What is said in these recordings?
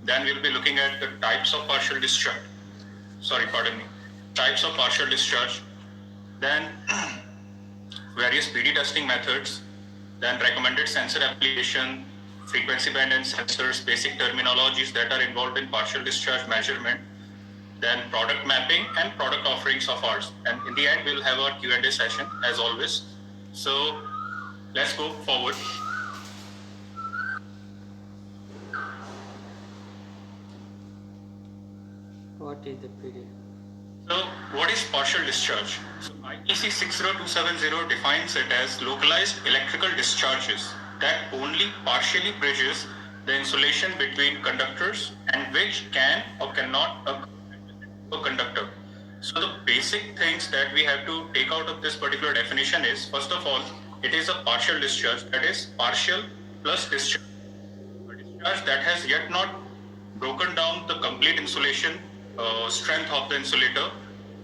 Then we'll be looking at the types of partial discharge. Types of partial discharge. Then various PD testing methods. Then recommended sensor application, frequency band and sensors, basic terminologies that are involved in partial discharge measurement. Then product mapping and product offerings of ours. And in the end, we'll have our Q&A session as always. So let's go forward. What is the PD? So what is partial discharge? So IEC 60270 defines it as localized electrical discharges that only partially bridges the insulation between conductors and which can or cannot occur a conductor. So the basic things that we have to take out of this particular definition is, first of all, it is a partial discharge, that is partial plus discharge. A discharge that has yet not broken down the complete insulation strength of the insulator.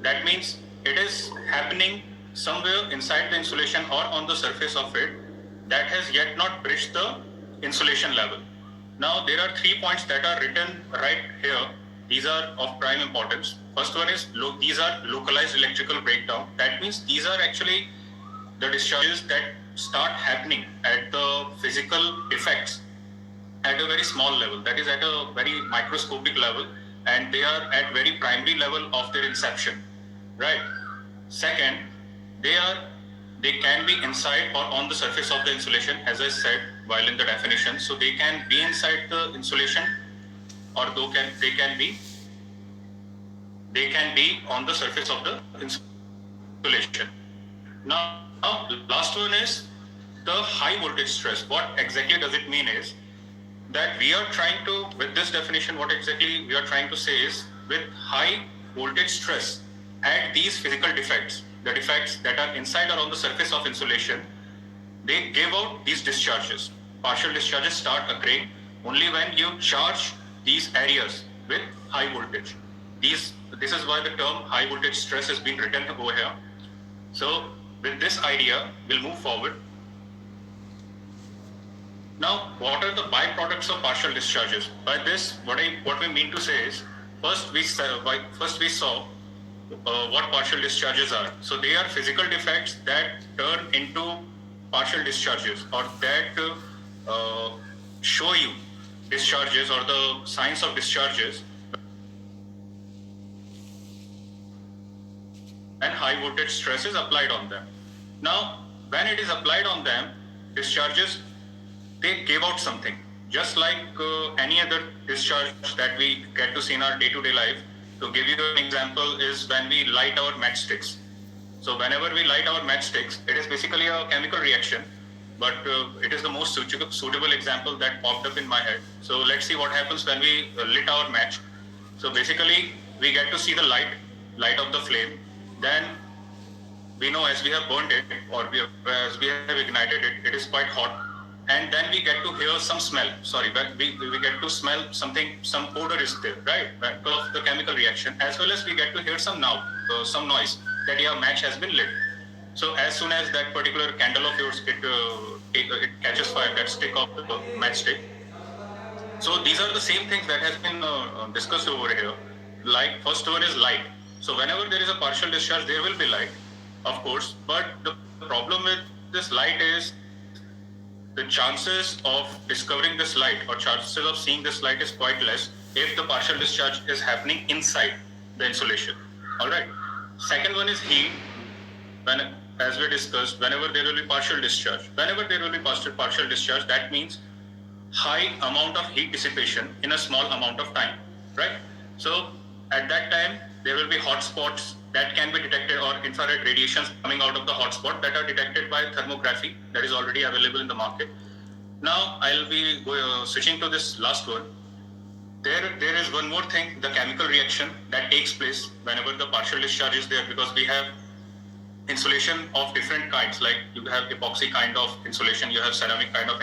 That means it is happening somewhere inside the insulation or on the surface of it that has yet not bridged the insulation level. Now there are 3 points that are written right here. These are of prime importance. First one is these are localized electrical breakdown. That means these are actually the discharges that start happening at the physical defects at a very small level. That is at a very microscopic level, and they are at very primary level of their inception, right? Second, they can be inside or on the surface of the insulation, as I said while in the definition. So they can be inside the insulation, or they can be on the surface of the insulation. Now last one is the high voltage stress. What exactly does it mean is that we are trying to, with this definition, what exactly we are trying to say is, with high voltage stress at these physical defects, the defects that are inside or on the surface of insulation, they give out these discharges. Partial discharges start occurring only when you charge these areas with high voltage. This is why the term high voltage stress has been written over here. So with this idea, we'll move forward. Now, what are the byproducts of partial discharges? By this, what we mean to say is, first we saw what partial discharges are. So they are physical defects that turn into partial discharges, or that show you discharges or the signs of discharges and high voltage stress is applied on them. Now, when it is applied on them, discharges, they give out something. Just like any other discharge that we get to see in our day-to-day life. To give you an example is when we light our matchsticks. So whenever we light our matchsticks, it is basically a chemical reaction, but it is the most suitable example that popped up in my head. So let's see what happens when we lit our match. So basically, we get to see the light of the flame. Then we know as we have burned it, or as we have ignited it, it is quite hot. And then we get to hear some smell. We get to smell something, some odor is there, right? Because of the chemical reaction, as well as we get to hear some noise that your match has been lit. So as soon as that particular candle of yours, it catches fire, that stick of the matchstick. So these are the same things that has been discussed over here. Like, first one is light. So whenever there is a partial discharge, there will be light, of course. But the problem with this light is, the chances of discovering this light or chances of seeing this light is quite less if the partial discharge is happening inside the insulation. Alright. Second one is heat. As we discussed, whenever there will be partial discharge, that means high amount of heat dissipation in a small amount of time. Right? So at that time, there will be hot spots that can be detected, or infrared radiations coming out of the hotspot that are detected by thermography that is already available in the market. Now I'll be switching to this last one. There is one more thing, the chemical reaction that takes place whenever the partial discharge is there, because we have insulation of different kinds, like you have epoxy kind of insulation, you have ceramic kind of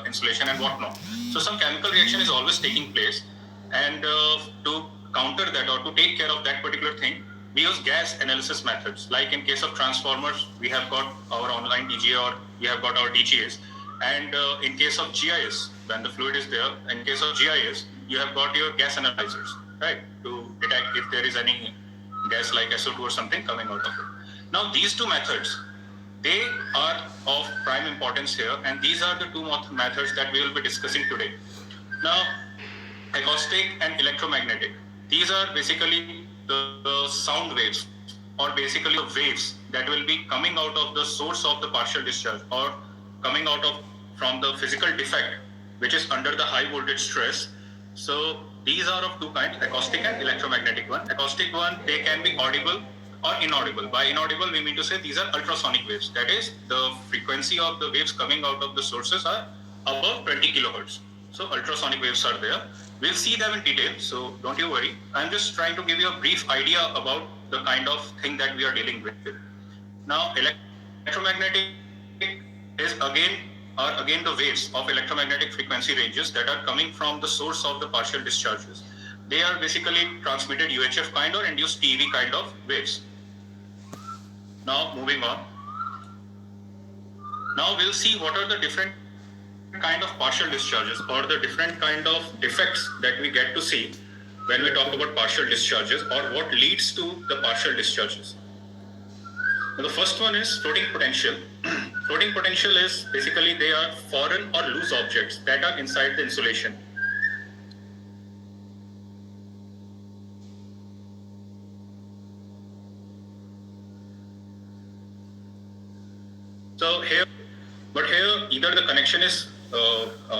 insulation and whatnot. So some chemical reaction is always taking place, and to counter that or to take care of that particular thing, we use gas analysis methods. Like in case of transformers, we have got our online DGA or we have got our DGAs. And in case of GIS, when the fluid is there, in case of GIS, you have got your gas analyzers, right, to detect if there is any gas like SO2 or something coming out of it. Now, these two methods, they are of prime importance here, and these are the two methods that we will be discussing today. Now, acoustic and electromagnetic. These are basically the sound waves, or basically the waves that will be coming out of the source of the partial discharge, or coming out of from the physical defect which is under the high voltage stress. So these are of two kinds, acoustic and electromagnetic one. Acoustic one, they can be audible or inaudible. By inaudible, we mean to say these are ultrasonic waves. That is, the frequency of the waves coming out of the sources are above 20 kilohertz. So ultrasonic waves are there. We'll see them in detail, so don't you worry. I'm just trying to give you a brief idea about the kind of thing that we are dealing with. Now, electromagnetic is again the waves of electromagnetic frequency ranges that are coming from the source of the partial discharges. They are basically transmitted UHF kind or induced TeV kind of waves. Now, moving on. Now we'll see what are the different kind of partial discharges or the different kind of defects that we get to see when we talk about partial discharges, or what leads to the partial discharges. Now, the first one is floating potential. Floating potential is basically they are foreign or loose objects that are inside the insulation. So here either the connection is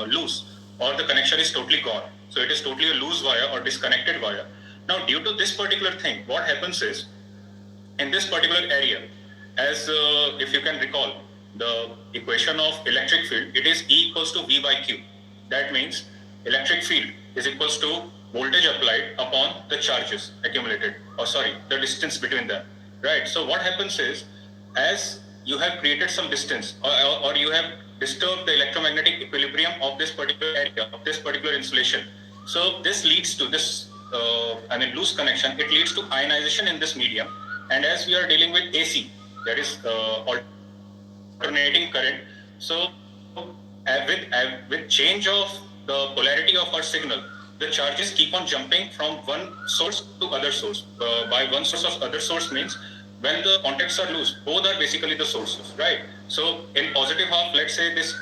loose or the connection is totally gone. So it is totally a loose wire or disconnected wire. Now, due to this particular thing, what happens is, in this particular area, as if you can recall the equation of electric field, it is E equals to V by Q. That means electric field is equals to voltage applied upon the charges accumulated, the distance between them, right? So what happens is, as you have created some distance, or you have disturbed the electromagnetic equilibrium of this particular area, of this particular insulation. So this leads to this, loose connection. It leads to ionization in this medium. And as we are dealing with AC, that is alternating current. So with change of the polarity of our signal, the charges keep on jumping from one source to other source. By one source of other source means when the contacts are loose, both are basically the sources, right? So in positive half, let's say this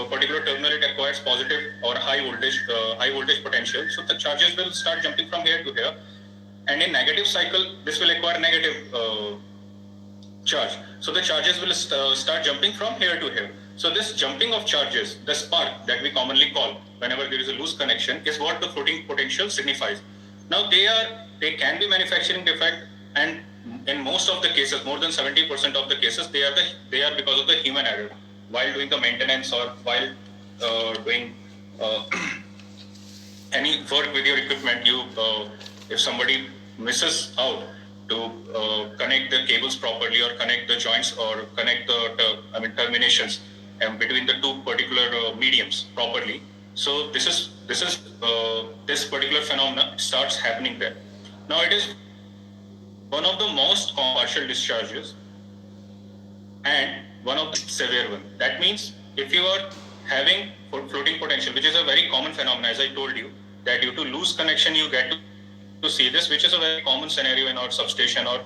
particular terminal, it acquires positive or high voltage potential. So the charges will start jumping from here to here. And in negative cycle, this will acquire negative charge. So the charges will start jumping from here to here. So this jumping of charges, the spark that we commonly call whenever there is a loose connection, is what the floating potential signifies. Now they can be manufacturing defect, and in most of the cases, more than 70% of the cases, they are because of the human error while doing the maintenance or while doing any work with your equipment. If somebody misses out to connect the cables properly or connect the joints or connect the terminations between the two particular mediums properly. So this particular phenomena starts happening there. Now it is one of the most partial discharges and one of the severe one. That means if you are having floating potential, which is a very common phenomenon, as I told you, that due to loose connection you get to see this, which is a very common scenario in our substation or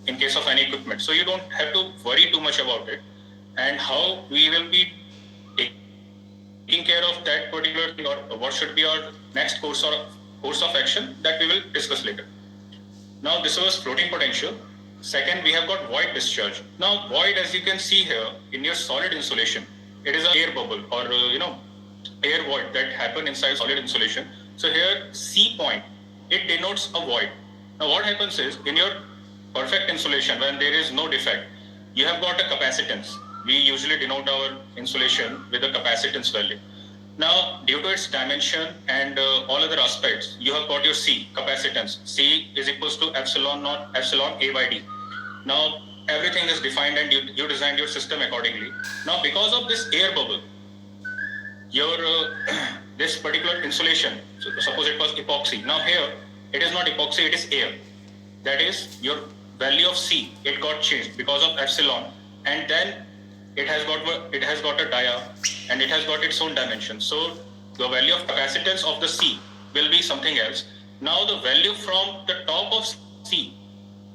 in case of any equipment. So you don't have to worry too much about it. And how we will be taking care of that particular thing, or what should be our next course of action, that we will discuss later. Now this was floating potential. Second, we have got void discharge. Now void, as you can see here in your solid insulation, it is an air bubble or air void that happen inside solid insulation. So here C point, it denotes a void. Now what happens is, in your perfect insulation, when there is no defect, you have got a capacitance. We usually denote our insulation with a capacitance value. Now, due to its dimension and all other aspects, you have got your C, capacitance. C is equals to epsilon naught, epsilon A by D. Now, everything is defined and you designed your system accordingly. Now, because of this air bubble, your this particular insulation, so suppose it was epoxy. Now here, it is not epoxy, it is air. That is, your value of C, it got changed because of epsilon, and then it has got a dia, and it has got its own dimension. So the value of capacitance of the C will be something else. Now the value from the top of C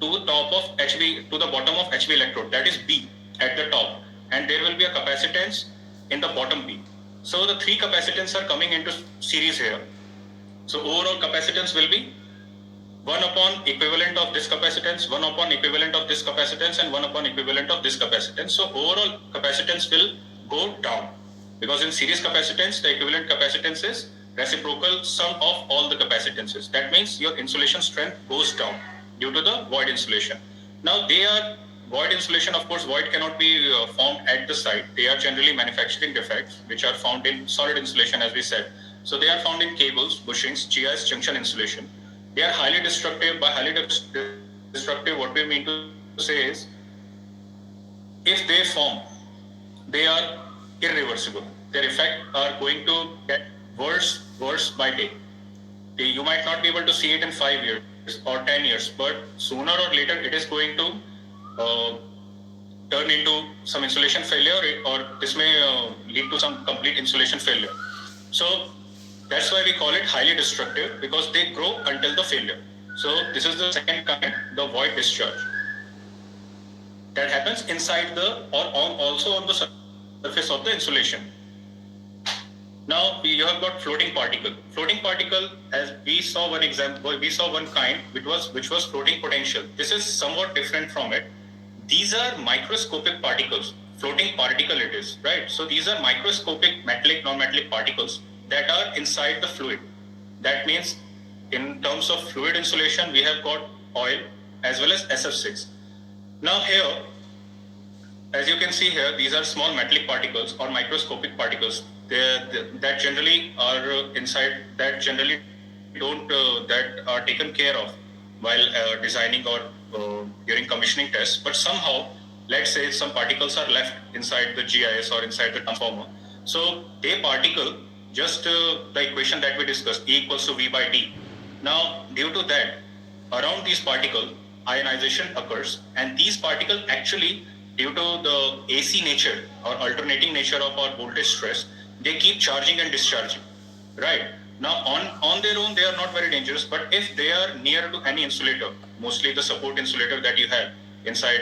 to the top of HV to the bottom of HV electrode, that is B at the top, and there will be a capacitance in the bottom B. So the three capacitance are coming into series here. So overall capacitance will be 1 upon equivalent of this capacitance, 1 upon equivalent of this capacitance, and 1 upon equivalent of this capacitance. So overall capacitance will go down, because in series capacitance, the equivalent capacitance is reciprocal sum of all the capacitances. That means your insulation strength goes down due to the void insulation. Now they are void insulation, of course, void cannot be formed at the site. They are generally manufacturing defects, which are found in solid insulation, as we said. So they are found in cables, bushings, GIS, junction insulation. They are highly destructive. By highly destructive, what we mean to say is, if they form, they are irreversible. Their effect are going to get worse by day. You might not be able to see it in 5 years or 10 years, but sooner or later it is going to turn into some insulation failure, or this may lead to some complete insulation failure. So that's why we call it highly destructive, because they grow until the failure. So this is the second kind, the void discharge. That happens inside the, or also on the surface of the insulation. Now you have got floating particle. Floating particle, as we saw one example, we saw one kind which was floating potential. This is somewhat different from it. These are microscopic particles. Floating particle it is, right? So these are microscopic metallic, non-metallic particles that are inside the fluid. That means in terms of fluid insulation, we have got oil as well as SF6. Now here, as you can see here, these are small metallic particles or microscopic particles. That generally are inside, that generally don't, that are taken care of while designing or during commissioning tests. But somehow, let's say some particles are left inside the GIS or inside the transformer. So a particle, just the equation that we discussed, E equals to V by D. Now, due to that, around these particles, ionization occurs, and these particles actually, due to the AC nature or alternating nature of our voltage stress, they keep charging and discharging, right? Now, on their own, they are not very dangerous, but if they are near to any insulator, mostly the support insulator that you have inside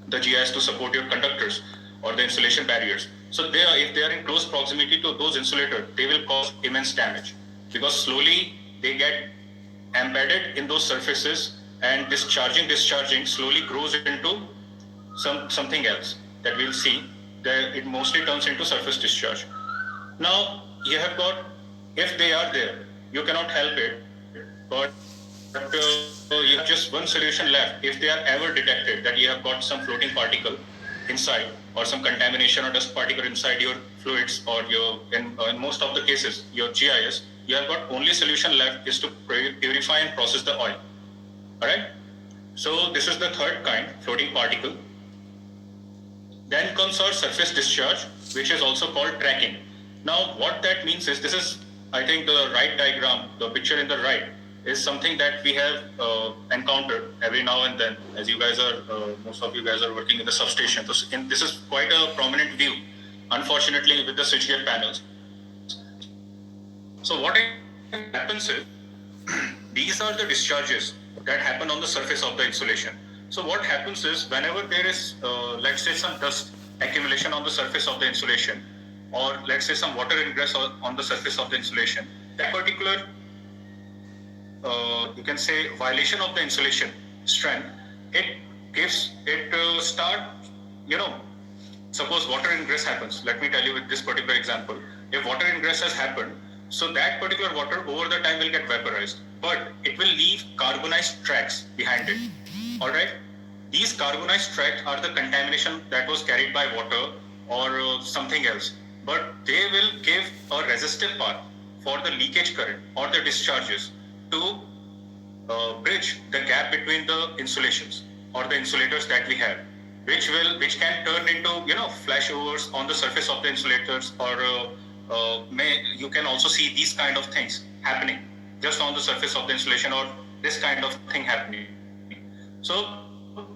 the GIS to support your conductors or the insulation barriers. So if they are in close proximity to those insulators, they will cause immense damage, because slowly they get embedded in those surfaces, and discharging slowly grows into something else that we'll see. It mostly turns into surface discharge. Now you have got, if they are there, you cannot help it, but you have just one solution left. If they are ever detected that you have got some floating particle inside, or some contamination or dust particle inside your fluids, or in most of the cases your GIS, you have got only solution left is to purify and process the oil. All right. So this is the third kind, floating particle. Then comes our surface discharge, which is also called tracking. Now, what that means is, this is, I think, the right diagram, the picture in the right, is something that we have encountered every now and then, as you guys are, most of you guys are working in the substation. So this is quite a prominent view, unfortunately, with the switchgear panels. So what happens is, these are the discharges that happen on the surface of the insulation. So what happens is, whenever there is, let's say, some dust accumulation on the surface of the insulation, or let's say some water ingress on the surface of the insulation, that particular, you can say, violation of the insulation strength, suppose water ingress happens. Let me tell you with this particular example. If water ingress has happened, so that particular water over the time will get vaporized, but it will leave carbonized tracks behind it. All right. These carbonized tracks are the contamination that was carried by water or something else, but they will give a resistive path for the leakage current or the discharges to bridge the gap between the insulations or the insulators that we have, which can turn into flashovers on the surface of the insulators, or you can also see these kind of things happening just on the surface of the insulation, or this kind of thing happening. So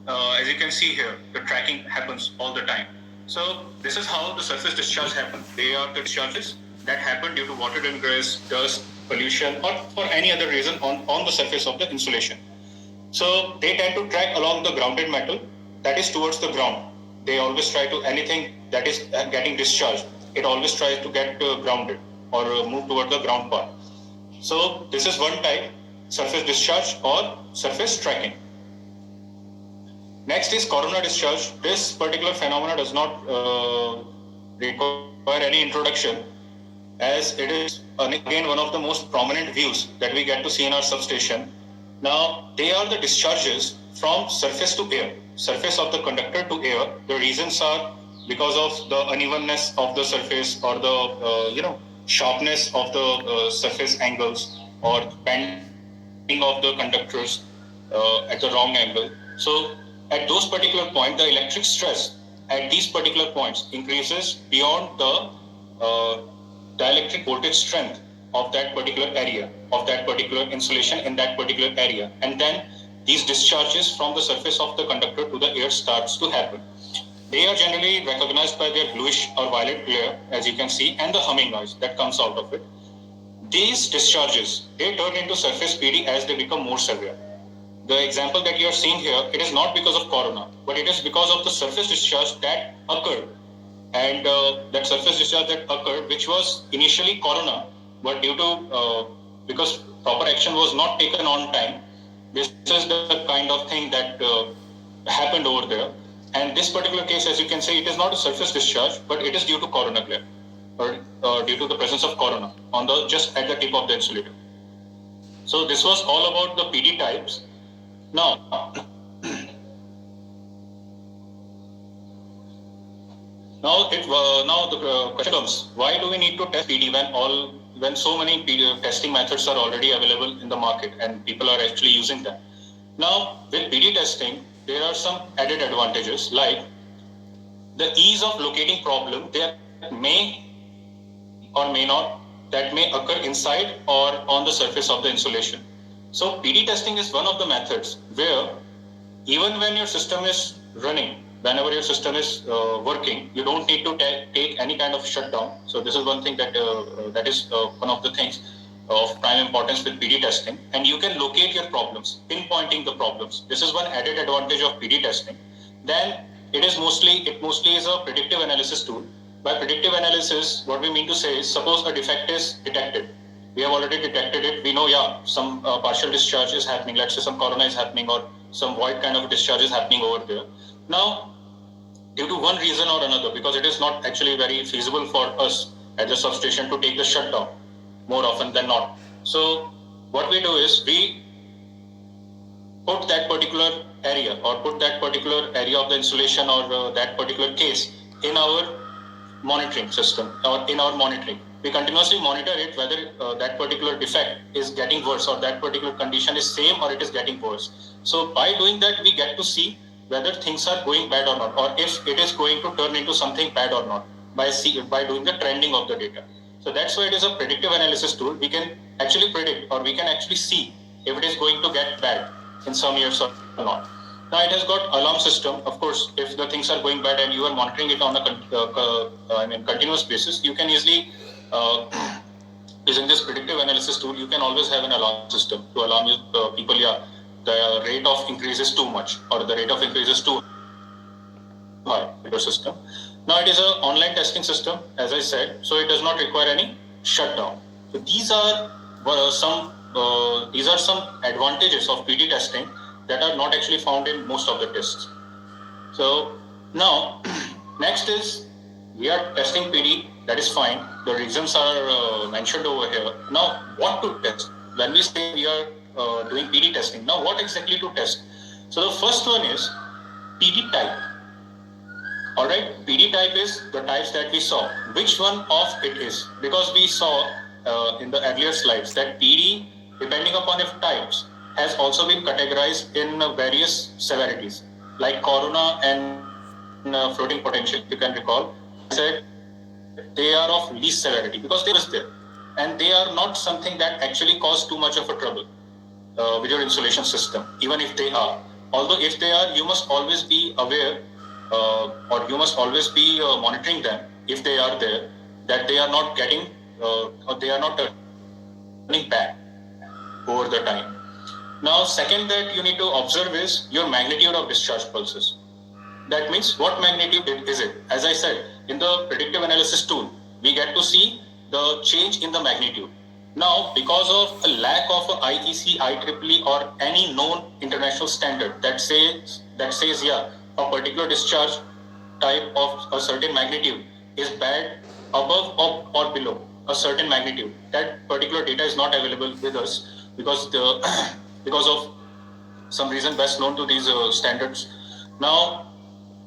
as you can see here, the tracking happens all the time. So this is how the surface discharge happen. They are the discharges that happen due to water ingress, dust, pollution, or for any other reason on the surface of the insulation. So they tend to track along the grounded metal that is towards the ground. They always try to anything that is getting discharged. It always tries to get grounded or move toward the ground part. So this is one type, surface discharge or surface tracking. Next is corona discharge. This particular phenomena does not require any introduction, as it is again one of the most prominent views that we get to see in our substation. Now, they are the discharges from surface to air, surface of the conductor to air. The reasons are because of the unevenness of the surface or the sharpness of the surface angles or bending of the conductors at the wrong angle. So at those particular points, the electric stress at these particular points increases beyond the dielectric voltage strength of that particular area, of that particular insulation in that particular area. And then these discharges from the surface of the conductor to the air starts to happen. They are generally recognized by their bluish or violet glare, as you can see, and the humming noise that comes out of it. These discharges, they turn into surface PD as they become more severe. The example that you are seeing here, it is not because of corona, but it is because of the surface discharge that occurred. And that surface discharge that occurred, which was initially corona, but due to, because proper action was not taken on time, this is the kind of thing that happened over there. And this particular case, as you can see, it is not a surface discharge, but it is due to corona glare, or due to the presence of corona on the just at the tip of the insulator. So this was all about the PD types. Now, now the question comes: why do we need to test PD when so many testing methods are already available in the market and people are actually using them? Now, with PD testing, there are some added advantages like the ease of locating problem that may or may not that may occur inside or on the surface of the insulation. So PD testing is one of the methods where even when your system is running, whenever your system is working, you don't need to take any kind of shutdown. So this is one thing that is one of the things of prime importance with PD testing. And you can locate your problems, pinpointing the problems. This is one added advantage of PD testing. Then it mostly is a predictive analysis tool. By predictive analysis, what we mean to say is, suppose a defect is detected. We have already detected it. We know, some partial discharge is happening. Let's say some corona is happening or some void kind of discharge is happening over there. Now, due to one reason or another, because it is not actually very feasible for us at the substation to take the shutdown more often than not. So what we do is we put that particular area of the insulation or that particular case in our monitoring system or in our monitoring. We continuously monitor it whether that particular defect is getting worse or that particular condition is same or it is getting worse. So by doing that, we get to see whether things are going bad or not, or if it is going to turn into something bad or not by doing the trending of the data. So that's why it is a predictive analysis tool. We can actually predict or we can actually see if it is going to get bad in some years or not. Now it has got alarm system. Of course, if the things are going bad and you are monitoring it on a continuous basis, you can easily using this predictive analysis tool, you can always have an alarm system to alarm you people. The rate of increase is too much or the rate of increase is too high in your system. Now it is an online testing system, as I said, so it does not require any shutdown. So these are some advantages of PD testing that are not actually found in most of the tests. So now next is we are testing PD. That is fine. The reasons are mentioned over here. Now, what to test? When we say we are doing PD testing, now what exactly to test? So the first one is PD type. All right, PD type is the types that we saw. Which one of it is? Because we saw in the earlier slides that PD, depending upon its types, has also been categorized in various severities, like corona and floating potential. You can recall, I said they are of least severity because they were there, and they are not something that actually cause too much of a trouble with your insulation system, even if they are. Although if they are, you must always be aware or you must always be monitoring them if they are there, that they are not getting or they are not turning back over the time. Now, second that you need to observe is your magnitude of discharge pulses. That means what magnitude is it? As I said, in the predictive analysis tool, we get to see the change in the magnitude. Now, because of a lack of a IEC, IEEE, or any known international standard that says yeah, a particular discharge type of a certain magnitude is bad above or below a certain magnitude. That particular data is not available with us because because of some reason best known to these standards. Now,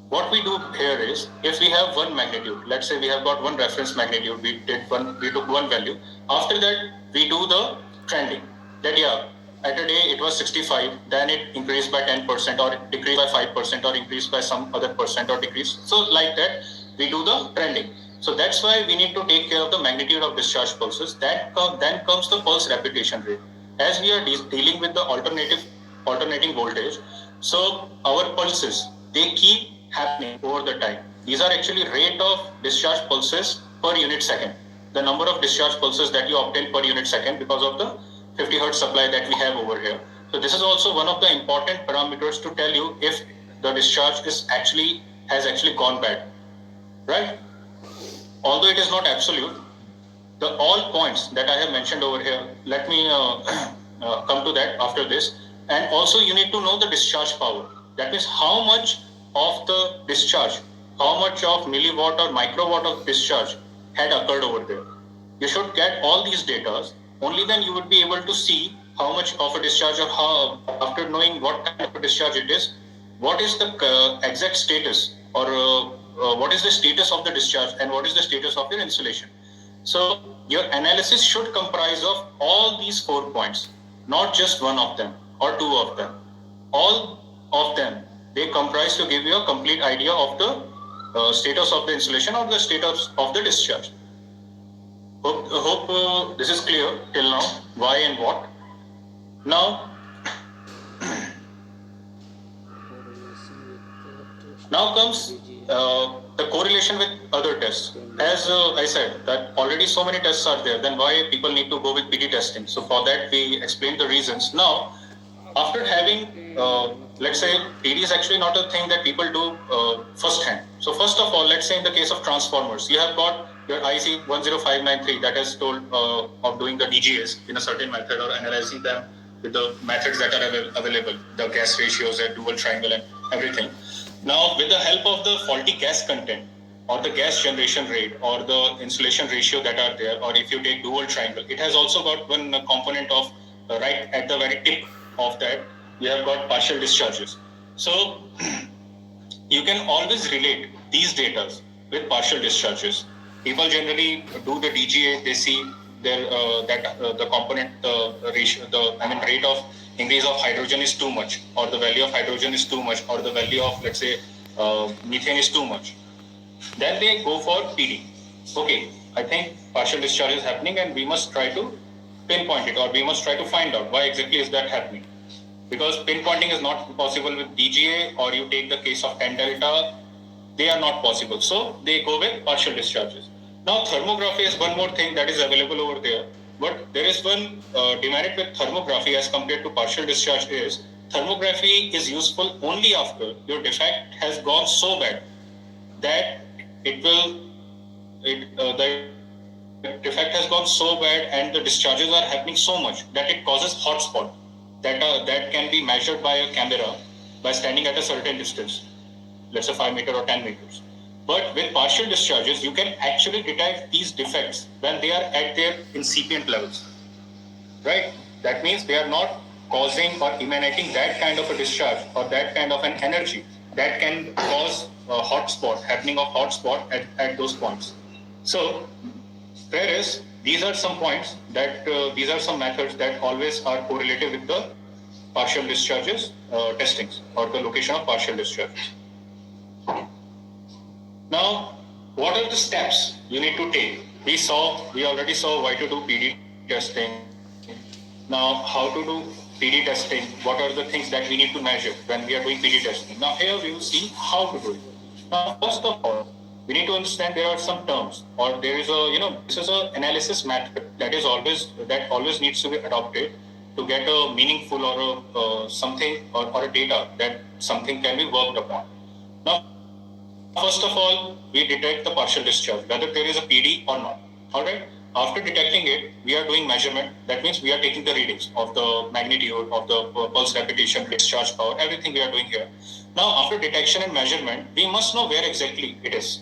what we do here is, if we have one magnitude, let's say we have got one reference magnitude, we took one value. After that, we do the trending. That yeah, at a day it was 65, then it increased by 10% or decreased by 5% or increased by some other percent or decreased. So like that, we do the trending. So that's why we need to take care of the magnitude of discharge pulses. Then comes the pulse repetition rate. As we are dealing with the alternating voltage, so our pulses, they keep happening over the time. These are actually rate of discharge pulses per unit second. The number of discharge pulses that you obtain per unit second because of the 50 hertz supply that we have over here. So this is also one of the important parameters to tell you if the discharge has actually gone bad, right? Although it is not absolute, the all points that I have mentioned over here, let me come to that after this. And also you need to know the discharge power. That means how much of the discharge, how much of milliwatt or microwatt of discharge had occurred over there. You should get all these data. Only then you would be able to see how much of a discharge, or how, after knowing what kind of a discharge it is, what is the exact status, or what is the status of the discharge and what is the status of your insulation. So your analysis should comprise of all these 4 points, not just one of them or two of them. All of them, they comprise to give you a complete idea of the status of the insulation or the status of the discharge. Hope this is clear till now, why and what. Now comes the correlation with other tests. As I said, that already so many tests are there, then why people need to go with PD testing? So for that, we explained the reasons. Now, after having, let's say, PD is actually not a thing that people do first hand. So first of all, let's say in the case of transformers, you have got your IC 10593 that is told of doing the DGAs in a certain method or analyzing them with the methods that are available, the gas ratios, the dual triangle and everything. Now, with the help of the faulty gas content or the gas generation rate or the insulation ratio that are there, or if you take dual triangle, it has also got one component of right at the very tip of that, you have got partial discharges. So you can always relate these data with partial discharges. People generally do the DGA, they see their the component ratio, rate of increase of hydrogen is too much, or the value of hydrogen is too much, or the value of, let's say, methane is too much. Then they go for PD. Okay, I think partial discharge is happening and we must try to pinpoint it, or we must try to find out why exactly is that happening. Because pinpointing is not possible with DGA, or you take the case of 10 delta, they are not possible. So they go with partial discharges. Now thermography is one more thing that is available over there. But there is one demerit with thermography as compared to partial discharge is, thermography is useful only after your defect has gone so bad that the defect has gone so bad and the discharges are happening so much that it causes hotspot that can be measured by a camera by standing at a certain distance, let's say 5 meters or 10 meters. But with partial discharges, you can actually detect these defects when they are at their incipient levels, right? That means they are not causing or emanating that kind of a discharge or that kind of an energy that can cause a hotspot, happening of hotspot at those points. So whereas these are some points that, these are some methods that always are correlated with the partial discharges testings or the location of partial discharges. Now, what are the steps you need to take? We already saw why to do PD testing. Now, how to do PD testing? What are the things that we need to measure when we are doing PD testing? Now, here we will see how to do it. Now, first of all, we need to understand there are some terms, or there is a, this is an analysis method that always needs to be adopted to get a meaningful or a something or a data that something can be worked upon. Now, first of all, we detect the partial discharge, whether there is a PD or not. All right. After detecting it, we are doing measurement. That means we are taking the readings of the magnitude, of the pulse repetition, discharge power, everything we are doing here. Now, after detection and measurement, we must know where exactly it is.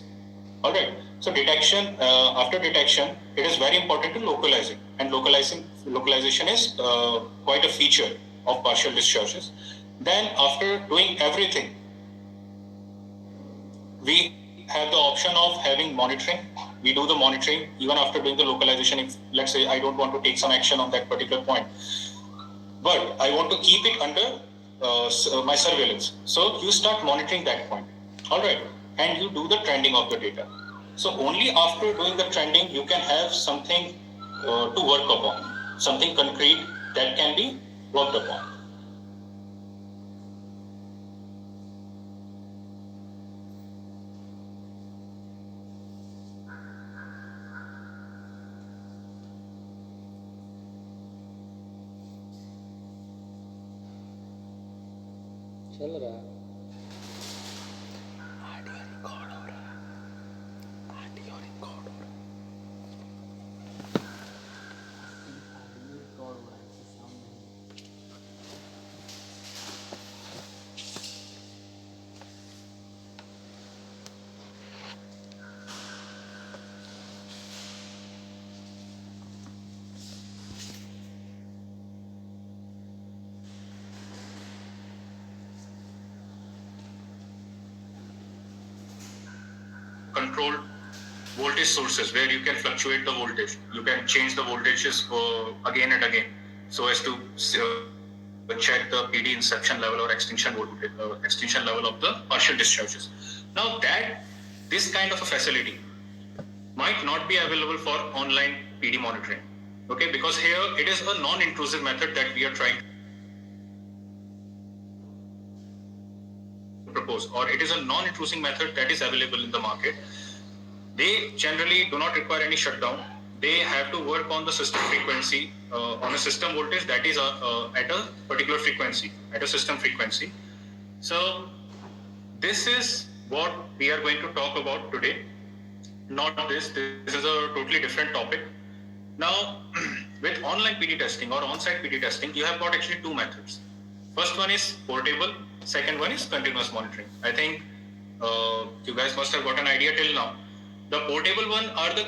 All right. So detection, after detection, it is very important to localize it, and localization is quite a feature of partial discharges. Then, after doing everything, we have the option of having monitoring. We do the monitoring even after doing the localization. If, let's say, I don't want to take some action on that particular point, but I want to keep it under my surveillance. So you start monitoring that point. All right. And you do the trending of the data. So only after doing the trending, you can have something to work upon, something concrete that can be worked upon. चल रहा है Controlled voltage sources where you can fluctuate the voltage. You can change the voltages again and again so as to check the PD inception level or extinction level of the partial discharges. Now that this kind of a facility might not be available for online PD monitoring. Okay, because here it is a non-intrusive method that we are trying to propose, or it is a non-intrusive method that is available in the market. They generally do not require any shutdown. They have to work on the system frequency, on a system voltage that is at a particular frequency, at a system frequency. So this is what we are going to talk about today. Not this. This is a totally different topic. Now, with online PD testing or on-site PD testing, you have got actually two methods. First one is portable. Second one is continuous monitoring. I think you guys must have got an idea till now. The portable one are the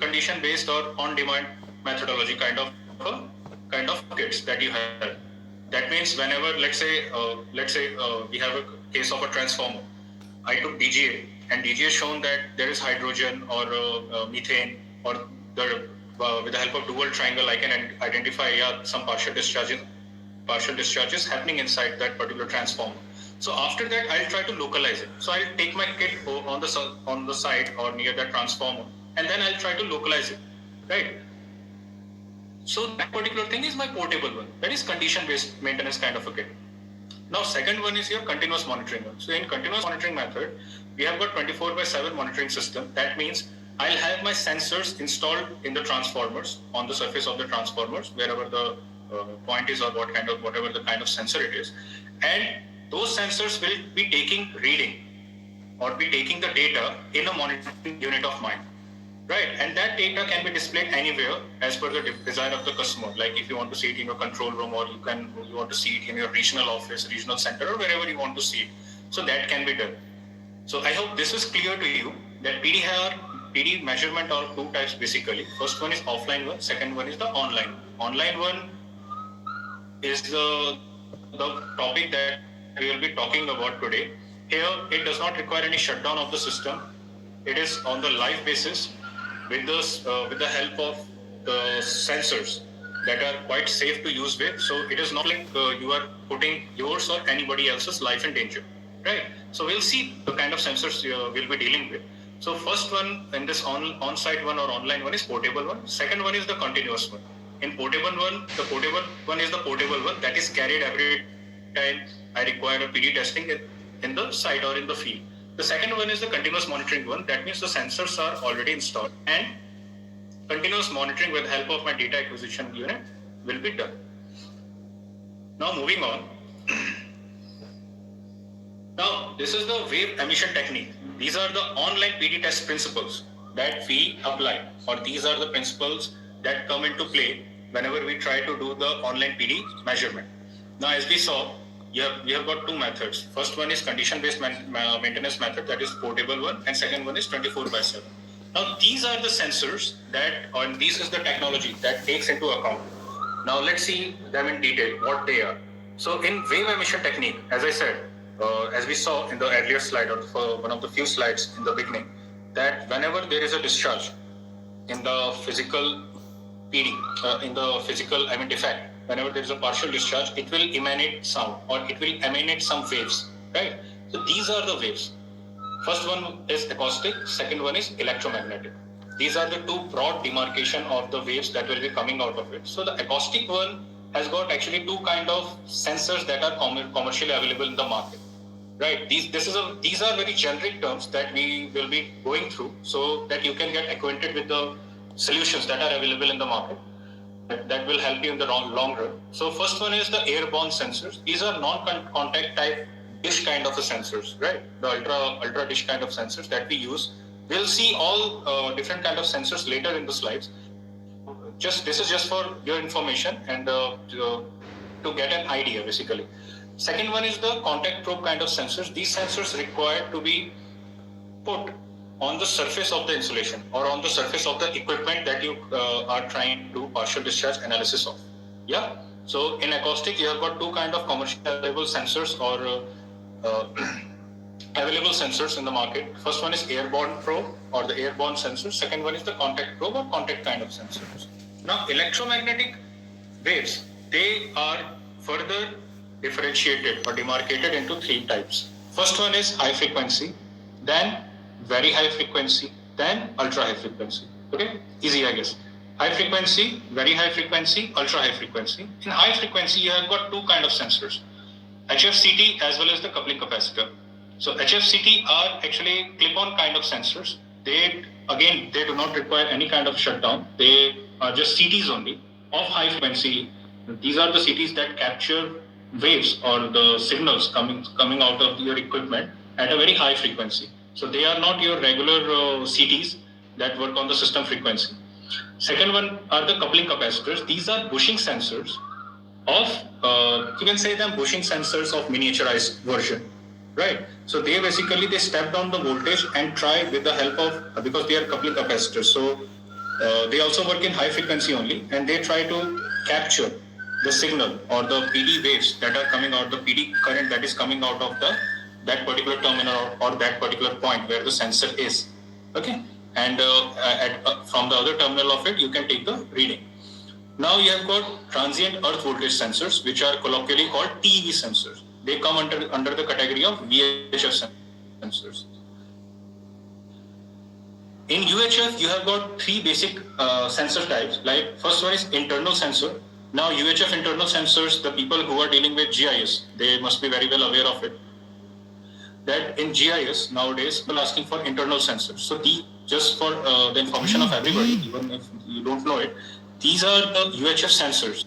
condition-based or on-demand methodology kind of kits that you have. That means whenever, let's say we have a case of a transformer. I took DGA, and DGA shown that there is hydrogen or methane, or with the help of dual triangle, I can identify some partial discharges happening inside that particular transformer. So after that, I'll try to localize it. So I'll take my kit on the site or near that transformer, and then I'll try to localize it, right? So that particular thing is my portable one. That is condition-based maintenance kind of a kit. Now, second one is your continuous monitoring one. So in continuous monitoring method, we have got 24/7 monitoring system. That means I'll have my sensors installed in the transformers, on the surface of the transformers, wherever the point is, or whatever the kind of sensor it is. And those sensors will be taking reading or be taking the data in a monitoring unit of mine. Right, and that data can be displayed anywhere as per the desire of the customer. Like if you want to see it in your control room, or you want to see it in your regional office, regional center, or wherever you want to see it. So that can be done. So I hope this is clear to you that PD measurement are two types basically. First one is offline one, second one is the online. Online one is the topic that we will be talking about today. Here, it does not require any shutdown of the system. It is on the live basis with the help of the sensors that are quite safe to use with. So it is not like you are putting yours or anybody else's life in danger, right? So we'll see the kind of sensors we'll be dealing with. So first one in this on-site one or online one is portable one. Second one is the continuous one. In portable one, the portable one is the portable one that is carried every time I require a PD testing in the site or in the field. The second one is the continuous monitoring one. That means the sensors are already installed and continuous monitoring with the help of my data acquisition unit will be done. Now moving on. Now this is the wave emission technique. These are the online PD test principles that we apply, or these are the principles that come into play whenever we try to do the online PD measurement. Now as we saw, we have got two methods. First one is condition-based maintenance method, that is portable one, and second one is 24/7. Now these are the sensors and this is the technology that takes into account. Now let's see them in detail, what they are. So in wave emission technique, as I said, as we saw in the earlier slide, or for one of the few slides in the beginning, that whenever there is a discharge in the physical PD, defect, whenever there is a partial discharge, it will emanate sound, or it will emanate some waves, right? So these are the waves. First one is acoustic, second one is electromagnetic. These are the two broad demarcation of the waves that will be coming out of it. So the acoustic one has got actually two kind of sensors that are commercially available in the market, right? These are very generic terms that we will be going through so that you can get acquainted with the solutions that are available in the market that will help you in the long run. So first one is the airborne sensors. These are non-contact type dish kind of sensors, right? The ultra dish kind of sensors that we use. We'll see all different kind of sensors later in the slides. This is just for your information and to get an idea, basically. Second one is the contact probe kind of sensors. These sensors require to be put on the surface of the insulation or on the surface of the equipment that you are trying to do partial discharge analysis of. Yeah. So in acoustic, you have got two kind of commercially available sensors or available sensors in the market. First one is airborne probe or the airborne sensor. Second one is the contact probe or contact kind of sensors. Now electromagnetic waves, they are further differentiated or demarcated into three types. First one is high frequency, then very high frequency, then ultra high frequency. Okay, easy I guess. High frequency, very high frequency, ultra high frequency. In high frequency, you have got two kind of sensors, HFCT as well as the coupling capacitor. So HFCT are actually clip-on kind of sensors. They do not require any kind of shutdown. They are just CTs only of high frequency. These are the CTs that capture waves or the signals coming out of your equipment at a very high frequency. So they are not your regular CTs that work on the system frequency. Second one are the coupling capacitors. These are bushing sensors of, you can say them bushing sensors of miniaturized version, right? So they step down the voltage and try with the help of, because they are coupling capacitors. So they also work in high frequency only, and they try to capture the signal or the PD waves that are coming out, the PD current that is coming out of that particular terminal or that particular point where the sensor is. Okay, and from the other terminal of it, you can take the reading. Now you have got transient earth voltage sensors, which are colloquially called TEV sensors. They come under the category of VHF sensors. In UHF, you have got three basic sensor types. Like first one is internal sensor. Now UHF internal sensors, the people who are dealing with GIS, they must be very well aware of it. That in GIS nowadays, people are asking for internal sensors. So just for the information of everybody, even if you don't know it, these are the UHF sensors.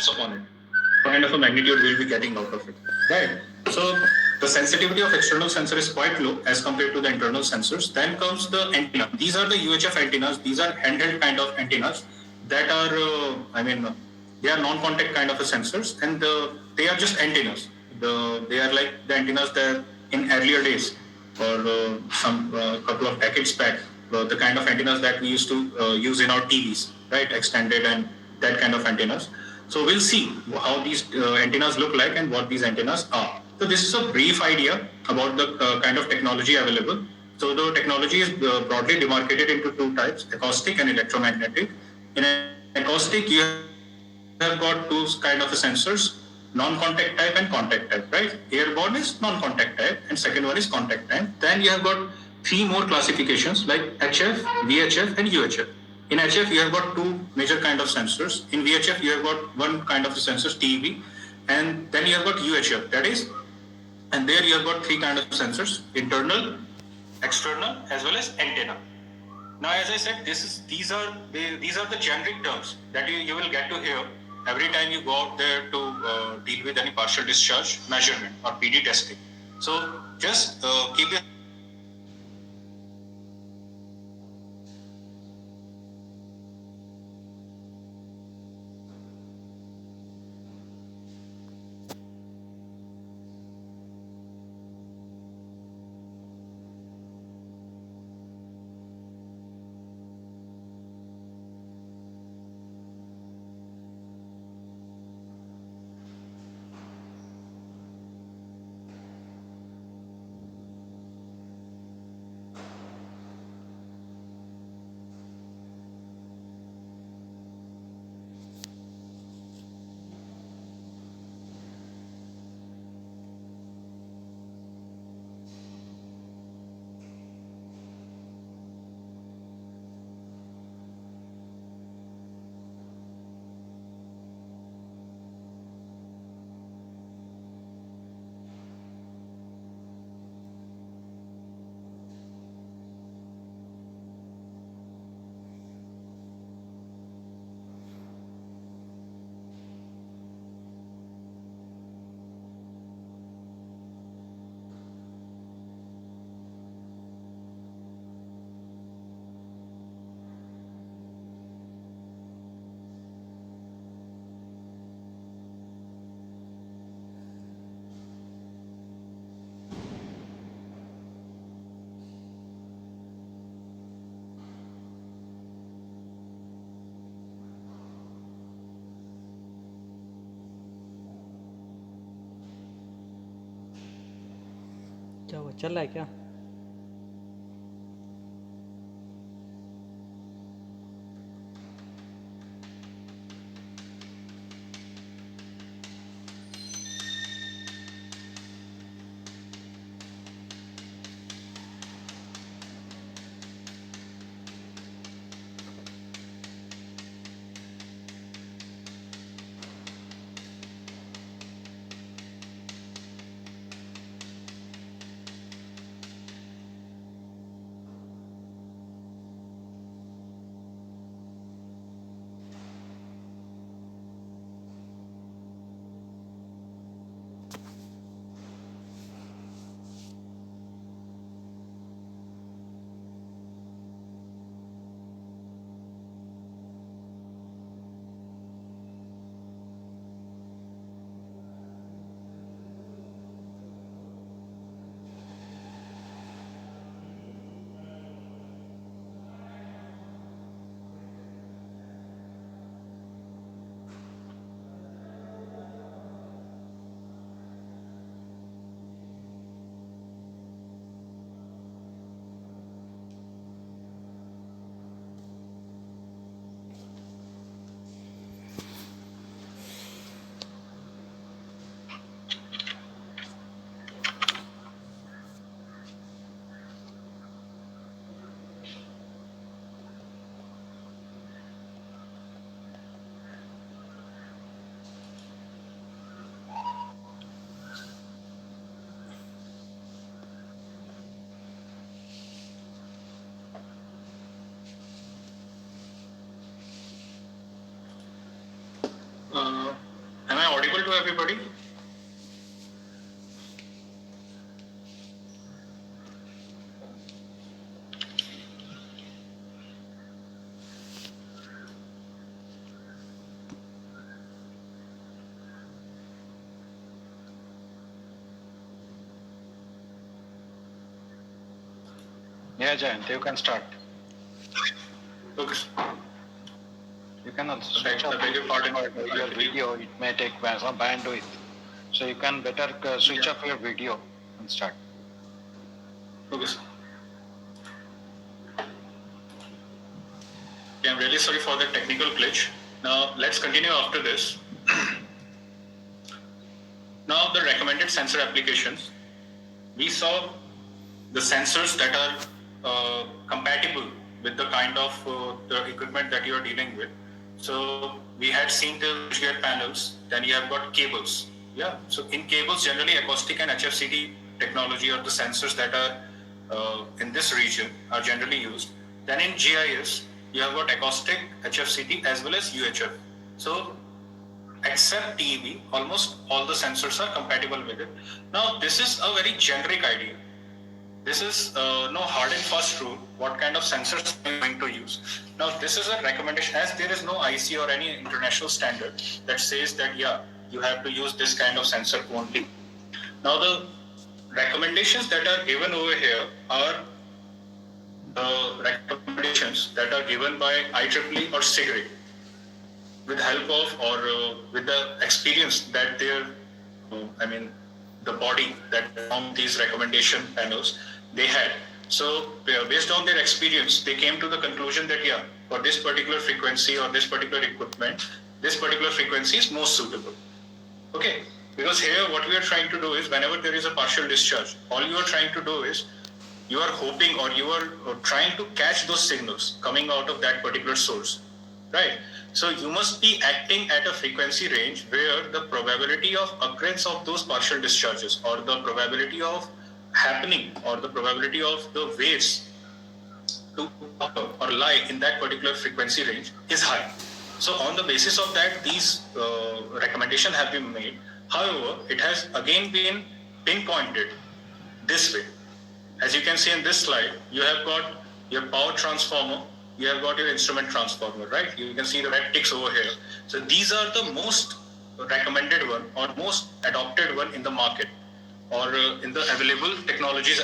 comes upon it. What kind of a magnitude we'll be getting out of it, right? So the sensitivity of external sensor is quite low as compared to the internal sensors. Then comes the antenna. These are the UHF antennas. These are handheld kind of antennas that are, they are non-contact kind of a sensors, and they are just antennas. They are like the antennas that in earlier days, or some couple of decades back, the kind of antennas that we used to use in our TVs, right? Extended and that kind of antennas. So we'll see how these antennas look like and what these antennas are. So this is a brief idea about the kind of technology available. So the technology is broadly demarcated into two types: acoustic and electromagnetic. In acoustic, you have got two kind of sensors: non-contact type and contact type, right? Airborne is non-contact type, and second one is contact type. Then you have got three more classifications like HF, VHF, and UHF. In HF, you have got two major kind of sensors. In VHF, you have got one kind of sensors, TEV, and then you have got UHF, that is, and there you have got three kind of sensors: internal, external, as well as antenna. Now, as I said, these are the generic terms that you will get to hear every time you go out there to deal with any partial discharge measurement or PD testing. So just keep it. क्या हुआ, चल रहा है क्या? to everybody? Yeah, Jayant, you can start. Okay. You can also Okay, switch I off beg your pardon. your video. It may take some bandwidth. So you can better switch off your video and start. Okay, sir. Okay, I'm really sorry for the technical glitch. Now let's continue after this. Now the recommended sensor applications. We saw the sensors that are compatible with the kind of the equipment that you are dealing with. So we had seen the switchgear panels, then you have got cables. Yeah. So in cables, generally acoustic and HFCD technology or the sensors that are in this region are generally used. Then in GIS, you have got acoustic, HFCD as well as UHF. So except TEV, almost all the sensors are compatible with it. Now this is a very generic idea. This is no hard and fast rule what kind of sensors I'm going to use. Now this is a recommendation, as there is no IC or any international standard that says that yeah, you have to use this kind of sensor only. Now the recommendations that are given over here are the recommendations that are given by IEEE or SIGRE with help of or with the experience that their, the body that formed these recommendation panels, they had. So based on their experience, they came to the conclusion that yeah, for this particular frequency or this particular equipment, this particular frequency is most suitable. Okay, because here what we are trying to do is whenever there is a partial discharge, all you are trying to do is you are hoping or you are trying to catch those signals coming out of that particular source, right? So you must be acting at a frequency range where the probability of occurrence of those partial discharges or the probability of happening or the probability of the waves to occur or lie in that particular frequency range is high. So on the basis of that, these recommendations have been made. However, it has again been pinpointed this way. As you can see in this slide, you have got your power transformer, you have got your instrument transformer, right? You can see the red ticks over here. So these are the most recommended one or most adopted one in the market or in the available technologies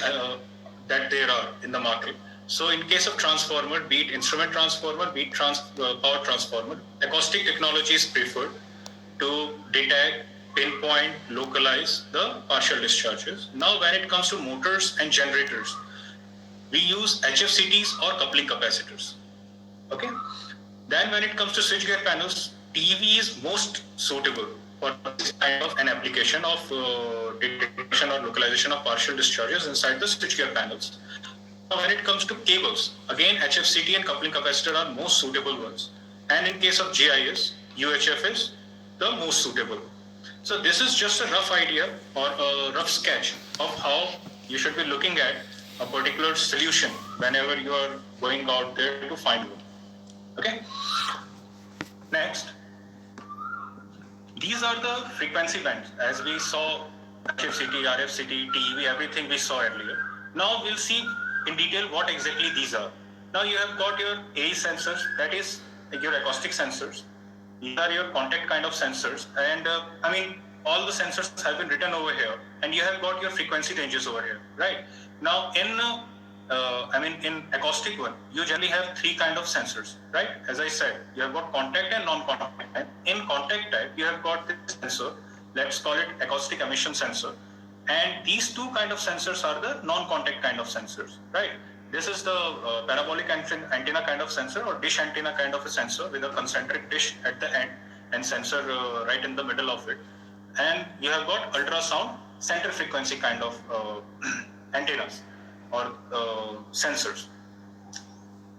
that there are in the market. So in case of transformer, be it instrument transformer, be it power transformer, acoustic technology is preferred to detect, pinpoint, localize the partial discharges. Now when it comes to motors and generators, we use HFCTs or coupling capacitors. Okay. Then when it comes to switchgear panels, TEV is most suitable for this kind of an application of detection or localization of partial discharges inside the switchgear panels. Now when it comes to cables, again HFCT and coupling capacitor are most suitable ones. And in case of GIS, UHF is the most suitable. So this is just a rough idea or a rough sketch of how you should be looking at a particular solution whenever you are going out there to find one. Okay. Next, these are the frequency bands as we saw HFCT, RFCT, TEV, everything we saw earlier. Now we'll see in detail what exactly these are. Now you have got your AE sensors, that is your acoustic sensors. These are your contact kind of sensors, and all the sensors have been written over here, and you have got your frequency ranges over here, right? Now in acoustic one, you generally have three kind of sensors, right? As I said, you have got contact and non-contact type. In contact type, you have got this sensor, let's call it acoustic emission sensor. And these two kind of sensors are the non-contact kind of sensors, right? This is the parabolic antenna kind of sensor or dish antenna kind of a sensor with a concentric dish at the end and sensor right in the middle of it. And you have got ultrasound center frequency kind of antennas or sensors.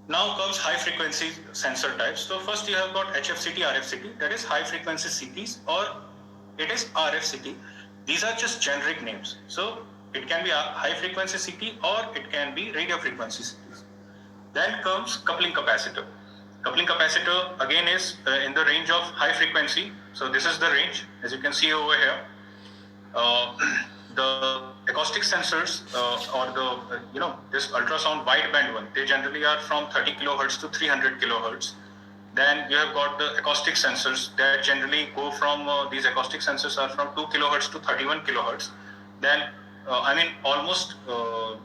Now comes high frequency sensor types. So first you have got HFCT, RFCT, that is high frequency CTs, or it is RFCT. These are just generic names. So it can be a high frequency CT or it can be radio frequency CTs. Then comes coupling capacitor. Coupling capacitor again is in the range of high frequency. So this is the range, as you can see over here. The acoustic sensors or the this ultrasound wideband one, they generally are from 30 kilohertz to 300 kilohertz. Then you have got the acoustic sensors that generally go from these acoustic sensors are from 2 kilohertz to 31 kilohertz. Then almost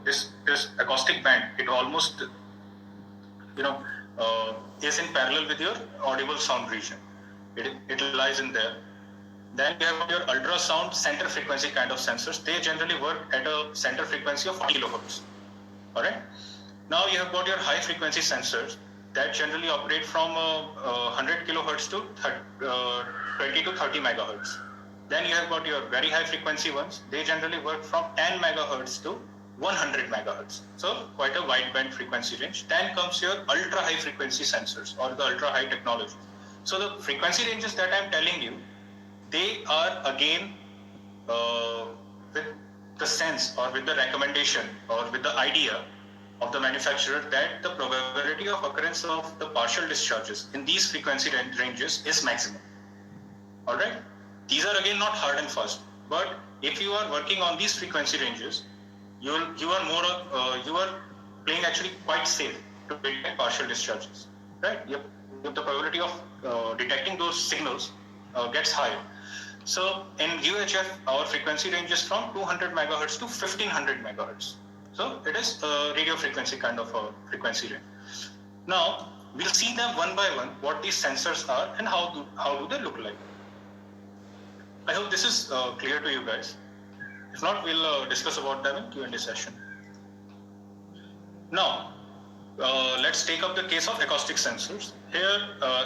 this acoustic band, it almost is in parallel with your audible sound region. It lies in there. Then you have your ultrasound center frequency kind of sensors. They generally work at a center frequency of 40 kilohertz. All right. Now you have got your high frequency sensors that generally operate from 100 kilohertz to 20 to 30 megahertz. Then you have got your very high frequency ones. They generally work from 10 megahertz to 100 megahertz. So quite a wide band frequency range. Then comes your ultra high frequency sensors or the ultra high technology. So the frequency ranges that I'm telling you, they are again with the sense or with the recommendation or with the idea of the manufacturer that the probability of occurrence of the partial discharges in these frequency ranges is maximum. All right. These are again not hard and fast, but if you are working on these frequency ranges, you are playing actually quite safe to detect partial discharges, right? The probability of detecting those signals gets higher. So in UHF, our frequency ranges from 200 megahertz to 1500 megahertz. So it is a radio frequency kind of a frequency range. Now we'll see them one by one, what these sensors are and how do they look like. I hope this is clear to you guys. If not, we'll discuss about them in Q&A session. Now, let's take up the case of acoustic sensors. Here,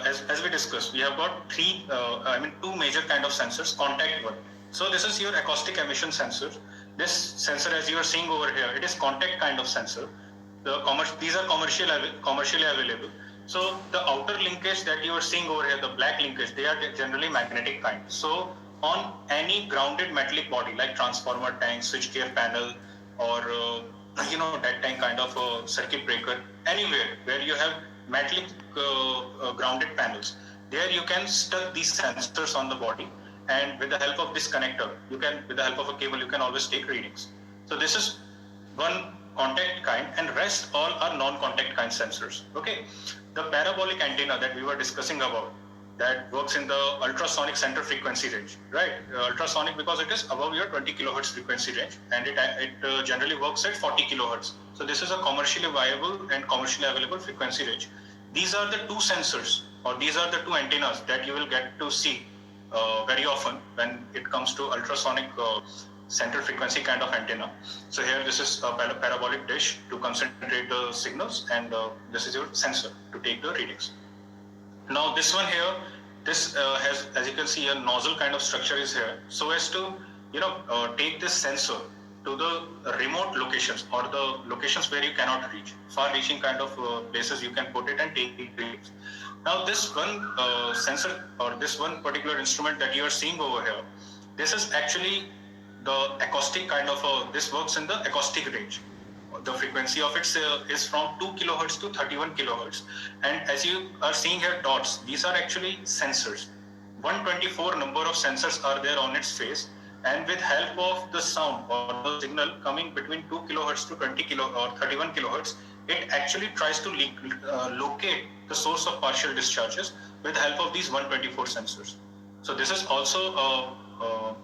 as we discussed, we have got two major kind of sensors, contact one. So this is your acoustic emission sensor. This sensor, as you are seeing over here, it is contact kind of sensor. These are commercially available. So the outer linkage that you are seeing over here, the black linkage, they are generally magnetic kind. So on any grounded metallic body like transformer tank, switchgear panel, or that tank kind of a circuit breaker, anywhere where you have metallic grounded panels, there you can stuck these sensors on the body, and with the help of this connector, with the help of a cable, you can always take readings. So this is one contact kind, and rest all are non-contact kind sensors. Okay, the parabolic antenna that we were discussing about, that works in the ultrasonic center frequency range, right? Ultrasonic because it is above your 20 kilohertz frequency range, and it generally works at 40 kilohertz. So this is a commercially viable and commercially available frequency range. These are the two sensors, or these are the two antennas that you will get to see very often when it comes to ultrasonic center frequency kind of antenna. So here this is a parabolic dish to concentrate the signals, and this is your sensor to take the readings. Now this one here, this has, as you can see, a nozzle kind of structure is here, so as to take this sensor to the remote locations or the locations where you cannot reach, far-reaching kind of places you can put it and take readings. Now this one sensor or this one particular instrument that you are seeing over here, this is actually the acoustic kind of this works in the acoustic range. The frequency of it is from 2 kilohertz to 31 kilohertz. And as you are seeing here dots, these are actually sensors. 124 number of sensors are there on its face, and with help of the sound or the signal coming between 2 kilohertz to 20 kilo or 31 kilohertz, it actually tries to locate the source of partial discharges with the help of these 124 sensors. So this is also a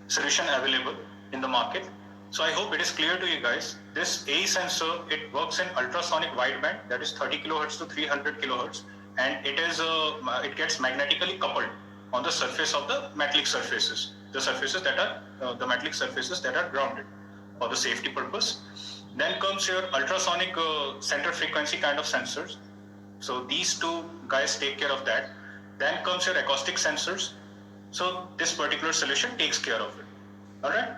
solution available in the market. So I hope it is clear to you guys. This AE sensor, it works in ultrasonic wideband, that is 30 kilohertz to 300 kilohertz, and it gets magnetically coupled on the surface of the metallic surfaces, the metallic surfaces that are grounded for the safety purpose. Then comes your ultrasonic center frequency kind of sensors. So these two guys take care of that. Then comes your acoustic sensors. So this particular solution takes care of it. All right.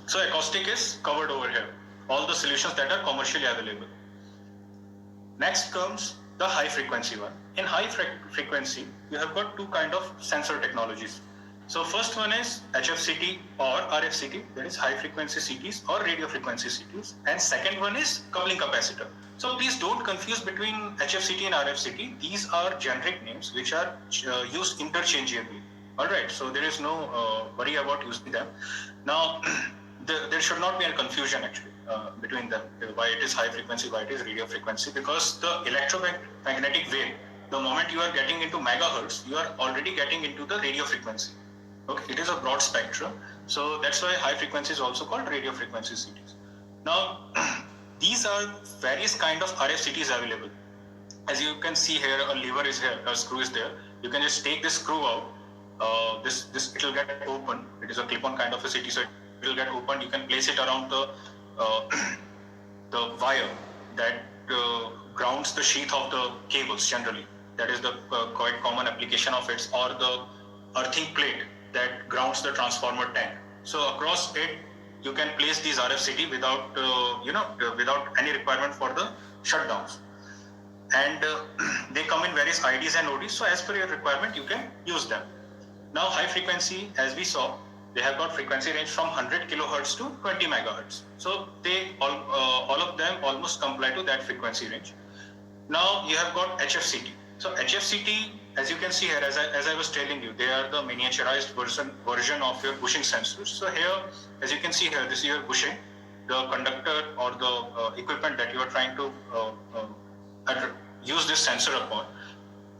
So acoustic is covered over here, all the solutions that are commercially available. Next comes the high frequency one. In high frequency, you have got two kind of sensor technologies. So first one is HFCT or RFCT, that is high frequency CTs or radio frequency CTs, and second one is coupling capacitor. So please don't confuse between HFCT and RFCT. These are generic names which are used interchangeably. All right, so there is no worry about using them. Now, there should not be a confusion actually between them, why it is high frequency, why it is radio frequency, because the electromagnetic wave, the moment you are getting into megahertz, you are already getting into the radio frequency. Okay, it is a broad spectrum, so that's why high frequency is also called radio frequency CTs. Now, these are various kind of RFCTs available. As you can see here, a lever is here, a screw is there. You can just take this screw out. This it will get open. It is a clip-on kind of a CT, so it will get open. You can place it around the wire that grounds the sheath of the cables generally. That is the quite common application of it, or the earthing plate that grounds the transformer tank. So across it, you can place these RFCT without without any requirement for the shutdowns. And they come in various IDs and ODs. So as per your requirement, you can use them. Now high frequency, as we saw, they have got frequency range from 100 kilohertz to 20 megahertz. So they all of them almost comply to that frequency range. Now you have got HFCT. So HFCT, as you can see here, as I was telling you, they are the miniaturized version of your bushing sensors. So here, as you can see here, this is your bushing, the conductor or the equipment that you are trying to use this sensor upon.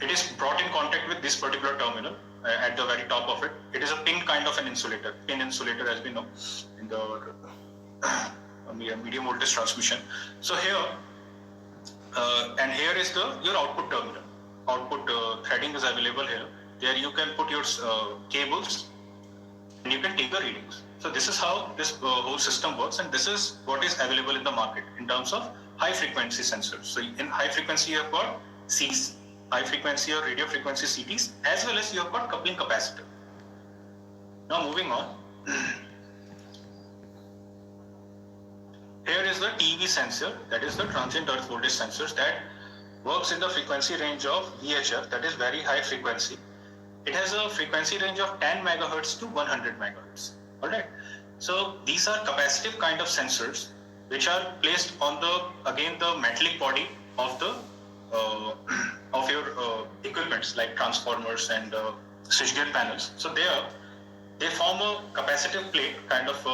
It is brought in contact with this particular terminal at the very top of it. It is a pin kind of an insulator, pin insulator as we know in the medium voltage transmission. So here, and here is your output terminal. Output threading is available here. There you can put your cables and you can take the readings. So this is how this whole system works, and this is what is available in the market in terms of high frequency sensors. So in high frequency you have got CTs, high frequency or radio frequency CTs, as well as you have got coupling capacitor. Now moving on. Here is the TEV sensor, that is the transient earth voltage sensors, that works in the frequency range of VHF, that is very high frequency. It has a frequency range of 10 megahertz to 100 megahertz. All right. So these are capacitive kind of sensors which are placed on the metallic body of the of your equipments like transformers and switchgear panels. So they form a capacitive plate kind of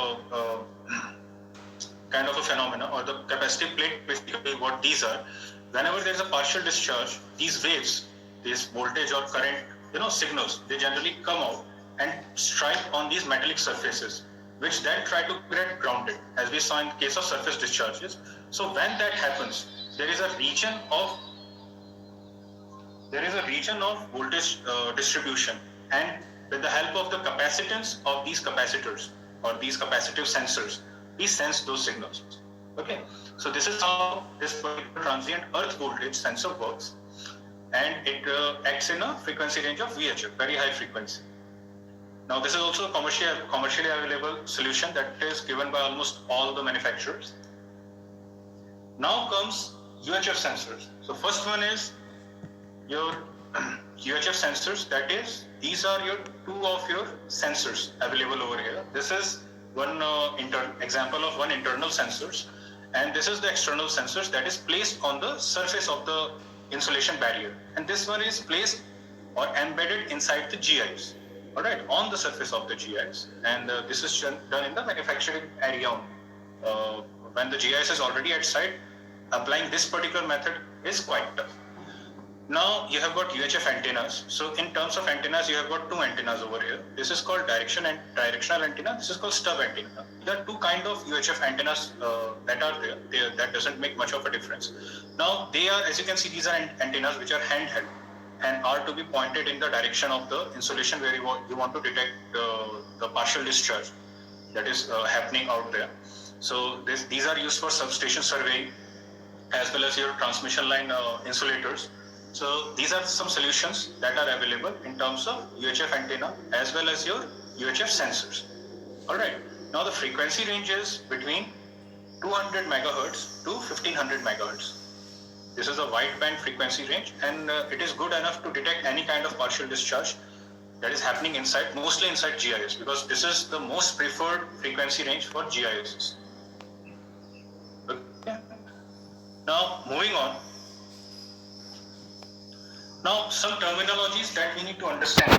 a phenomena, or the capacitive plate basically what these are. Whenever there is a partial discharge, these waves, this voltage or current signals, they generally come out and strike on these metallic surfaces, which then try to get grounded, as we saw in the case of surface discharges. So when that happens, there is a region of voltage distribution, and with the help of the capacitance of these capacitors or these capacitive sensors, we sense those signals. Okay, so this is how this particular transient earth voltage sensor works, and it acts in a frequency range of VHF, very high frequency. Now this is also a commercially available solution that is given by almost all the manufacturers. Now comes UHF sensors. So first one is your UHF sensors, that is, these are your two of your sensors available over here. This is one example of one internal sensors, and this is the external sensors that is placed on the surface of the insulation barrier, and this one is placed or embedded inside the GIs, all right, on the surface of the GIs, and this is done in the manufacturing area only. When the GIS is already at site, applying this particular method is quite tough. Now you have got UHF antennas. So in terms of antennas, you have got two antennas over here. This is called directional antenna. This is called stub antenna. There are two kind of UHF antennas that are there. That doesn't make much of a difference. Now they are, as you can see, these are antennas which are handheld and are to be pointed in the direction of the insulation where you want to detect the partial discharge that is happening out there. So these are used for substation surveying as well as your transmission line insulators. So these are some solutions that are available in terms of UHF antenna as well as your UHF sensors. All right. Now the frequency range is between 200 megahertz to 1500 megahertz. This is a wide band frequency range, and it is good enough to detect any kind of partial discharge that is happening mostly inside GIS, because this is the most preferred frequency range for GIS. Okay. Now, moving on. Now, some terminologies that we need to understand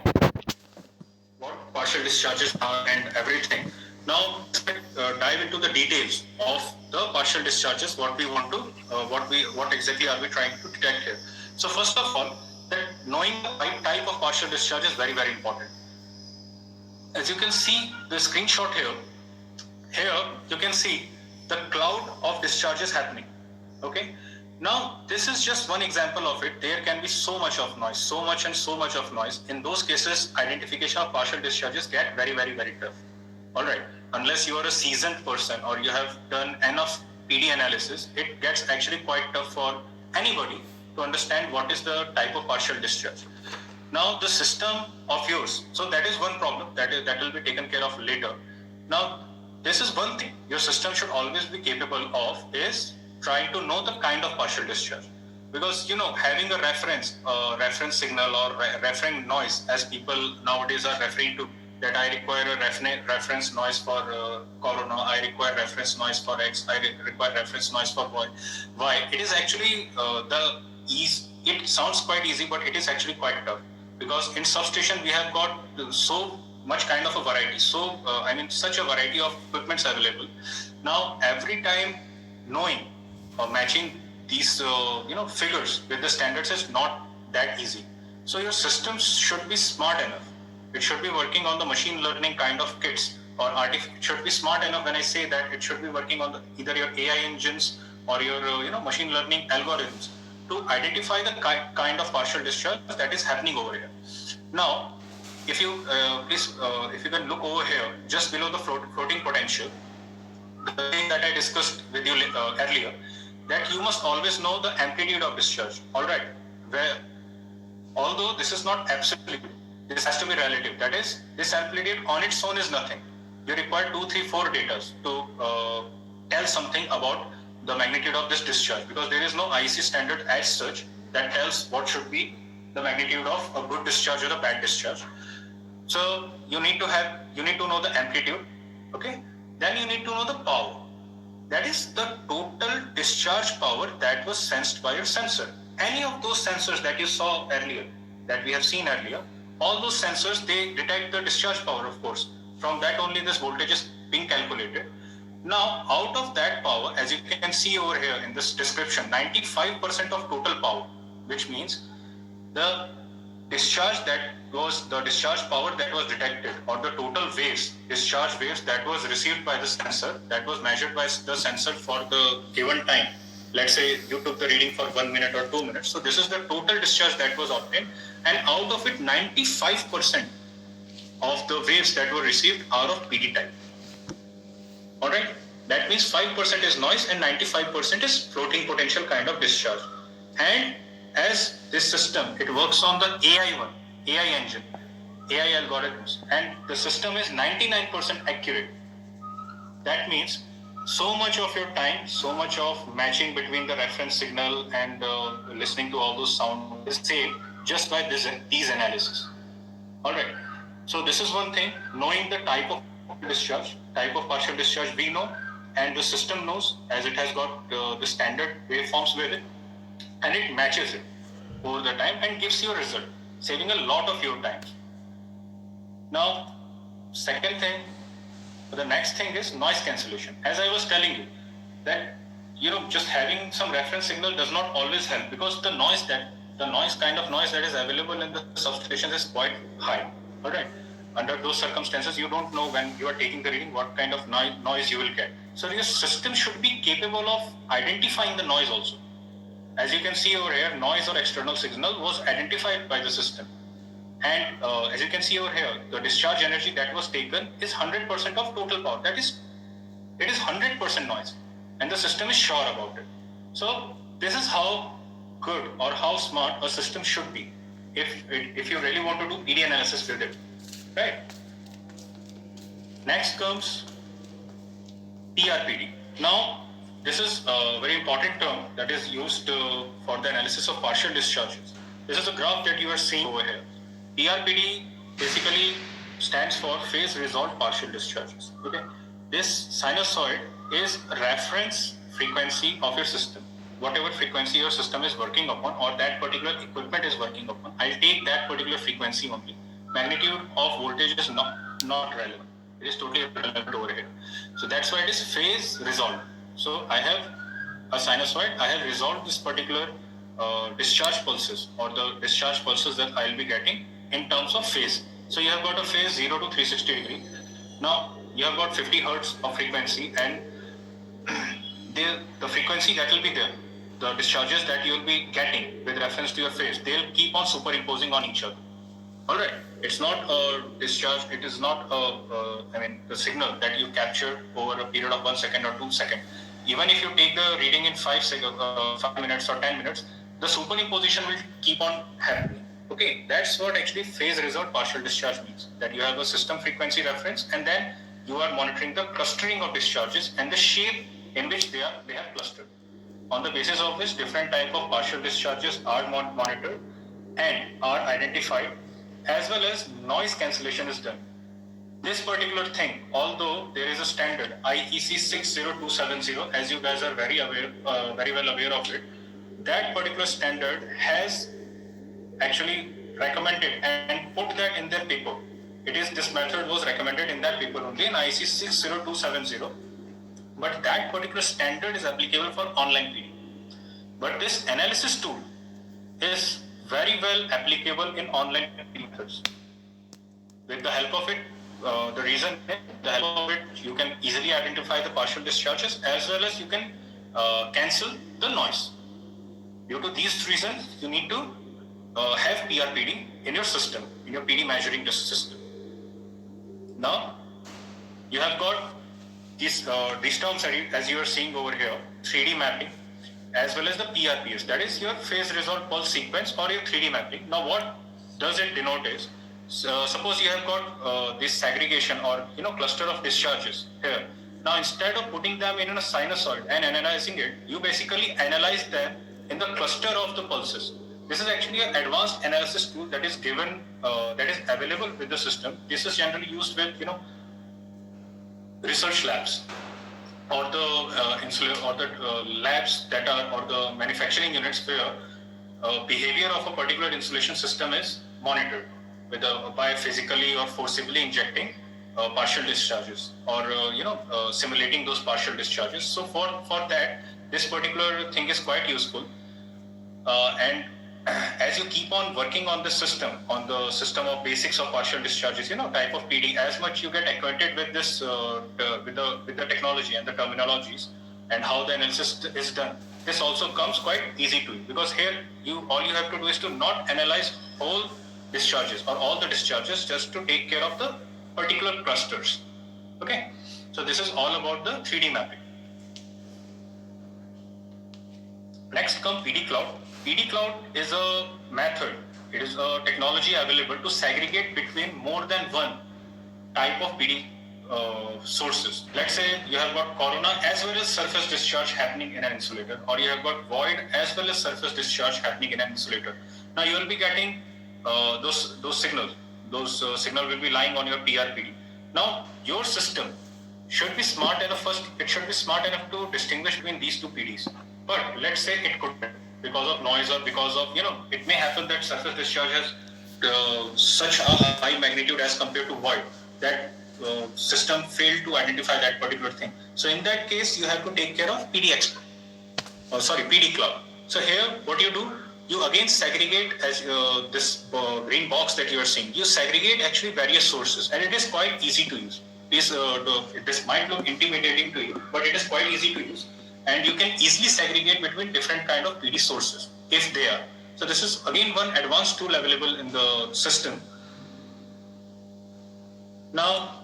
what partial discharges are and everything. Now, let's dive into the details of the partial discharges. What exactly are we trying to detect here? So, first of all, that knowing the right type of partial discharge is very, very important. As you can see the screenshot here you can see the cloud of discharges happening. Okay. Now, this is just one example of it. There can be so much of noise, so much of noise. In those cases, identification of partial discharges get very, very, very tough. All right. Unless you are a seasoned person or you have done enough PD analysis, it gets actually quite tough for anybody to understand what is the type of partial discharge. Now, the system of yours, so that is one problem that will be taken care of later. Now, this is one thing your system should always be capable of, is trying to know the kind of partial discharge, because having a reference signal or referring noise, as people nowadays are referring to, that I require a reference noise for corona, I require reference noise for X, I require reference noise for Y. It is actually it sounds quite easy, but it is actually quite tough, because in substation we have got so much kind of a variety, such a variety of equipments available. Now, every time knowing or matching these figures with the standards is not that easy. So your systems should be smart enough. It should be working on the machine learning kind of kits, or it should be smart enough. When I say that, it should be working on either your AI engines or your machine learning algorithms to identify the kind of partial discharge that is happening over here. Now, if you if you can look over here, just below the floating potential, the thing that I discussed with you earlier, that you must always know the amplitude of discharge. All right, although this is not absolute, this has to be relative. That is, this amplitude on its own is nothing. You require 2, 3, 4 data to tell something about the magnitude of this discharge, because there is no IEC standard as such that tells what should be the magnitude of a good discharge or a bad discharge. So you need to know the amplitude. Okay, then you need to know the power. That is the total discharge power that was sensed by your sensor. Any of those sensors that you saw earlier, that we have seen earlier, all those sensors, they detect the discharge power, of course. From that only this voltage is being calculated. Now, out of that power, as you can see over here in this description, 95% of total power, which means the discharge power that was detected, or the total discharge waves that was received by the sensor, that was measured by the sensor for the given time. Let's say you took the reading for 1 minute or 2 minutes. So this is the total discharge that was obtained, and out of it, 95% of the waves that were received are of PD type. All right, that means 5% is noise and 95% is floating potential kind of discharge. And as this system, it works on the AI engine, AI algorithms, and the system is 99% accurate. That means so much of your time, so much of matching between the reference signal and listening to all those sounds is saved just by these analysis. All right. So this is one thing, knowing the type of partial discharge we know, and the system knows, as it has got the standard waveforms with it, and it matches it over the time and gives you a result, saving a lot of your time. Now, the next thing is noise cancellation. As I was telling you, that just having some reference signal does not always help, because the kind of noise that is available in the substations is quite high. All right. Under those circumstances, you don't know when you are taking the reading what kind of noise you will get. So your system should be capable of identifying the noise also. As you can see over here, noise or external signal was identified by the system. And as you can see over here, the discharge energy that was taken is 100% of total power. That is, it is 100% noise, and the system is sure about it. So this is how good or how smart a system should be if you really want to do PD analysis with it. Right. Next comes TRPD. Now, this is a very important term that is used for the analysis of partial discharges. This is a graph that you are seeing over here. TRPD basically stands for phase resolved partial discharges. Okay, this sinusoid is reference frequency of your system. Whatever frequency your system is working upon or that particular equipment is working upon, I'll take that particular frequency only. Magnitude of voltage is not relevant. It is totally irrelevant over here. So that's why it is phase resolved. So I have a sinusoid, I have resolved this particular discharge pulses or the discharge pulses that I'll be getting in terms of phase. So you have got a phase 0 to 360 degree. Now you have got 50 hertz of frequency, and the frequency that will be there, the discharges that you will be getting with reference to your phase, they'll keep on superimposing on each other. Alright, it's not a discharge, it is not the signal that you capture over a period of 1 second or 2 seconds. Even if you take the reading in 5 minutes or 10 minutes, the superimposition will keep on happening. Okay, that's what actually phase resolved partial discharge means. That you have a system frequency reference and then you are monitoring the clustering of discharges and the shape in which they have clustered. On the basis of which different type of partial discharges are monitored and are identified, as well as noise cancellation is done. This particular thing, although there is a standard IEC 60270, as you guys are very well aware of it, that particular standard has actually recommended and put that in their paper. This method was recommended in that paper only in IEC 60270. But that particular standard is applicable for online PD. But this analysis tool is very well applicable in online PD methods. With the help of it, you can easily identify the partial discharges as well as you can cancel the noise. Due to these reasons, you need to have PRPD in your system, in your PD measuring system. Now, you have got these terms as you are seeing over here, 3D mapping, as well as the PRPS, that is your phase resolved pulse sequence or your 3D mapping. Now, what does it denote is, suppose you have got this segregation or cluster of discharges here. Now, instead of putting them in a sinusoid and analyzing it, you basically analyze them in the cluster of the pulses. This is actually an advanced analysis tool that is given, that is available with the system. This is generally used with research labs or the labs that are, or the manufacturing units where behavior of a particular insulation system is monitored by physically or forcibly injecting partial discharges or simulating those partial discharges. So for that, this particular thing is quite useful, and as you keep on working on the system of basics of partial discharges, type of PD, as much you get acquainted with this, with the technology and the terminologies and how the analysis is done, this also comes quite easy to you, because here all you have to do is to not analyze all discharges or all the discharges, just to take care of the particular clusters. Okay, so this is all about the 3D mapping. Next comes PD Cloud. PD Cloud is a method, it is a technology available to segregate between more than one type of PD sources. Let's say you have got corona as well as surface discharge happening in an insulator, or you have got void as well as surface discharge happening in an insulator. Now you will be getting those signals. Those signals will be lying on your PRPD. Now your system should be smart enough to distinguish between these two PDs. But let's say it could, because of noise or because of, it may happen that surface discharge has such a high magnitude as compared to void that system failed to identify that particular thing. So in that case, you have to take care of PD Expert, PD Cloud. So here, what you do, you again segregate as this green box that you are seeing. You segregate actually various sources, and it is quite easy to use. This might look intimidating to you, but it is quite easy to use. And you can easily segregate between different kind of PD sources, if they are. So this is again one advanced tool available in the system. Now,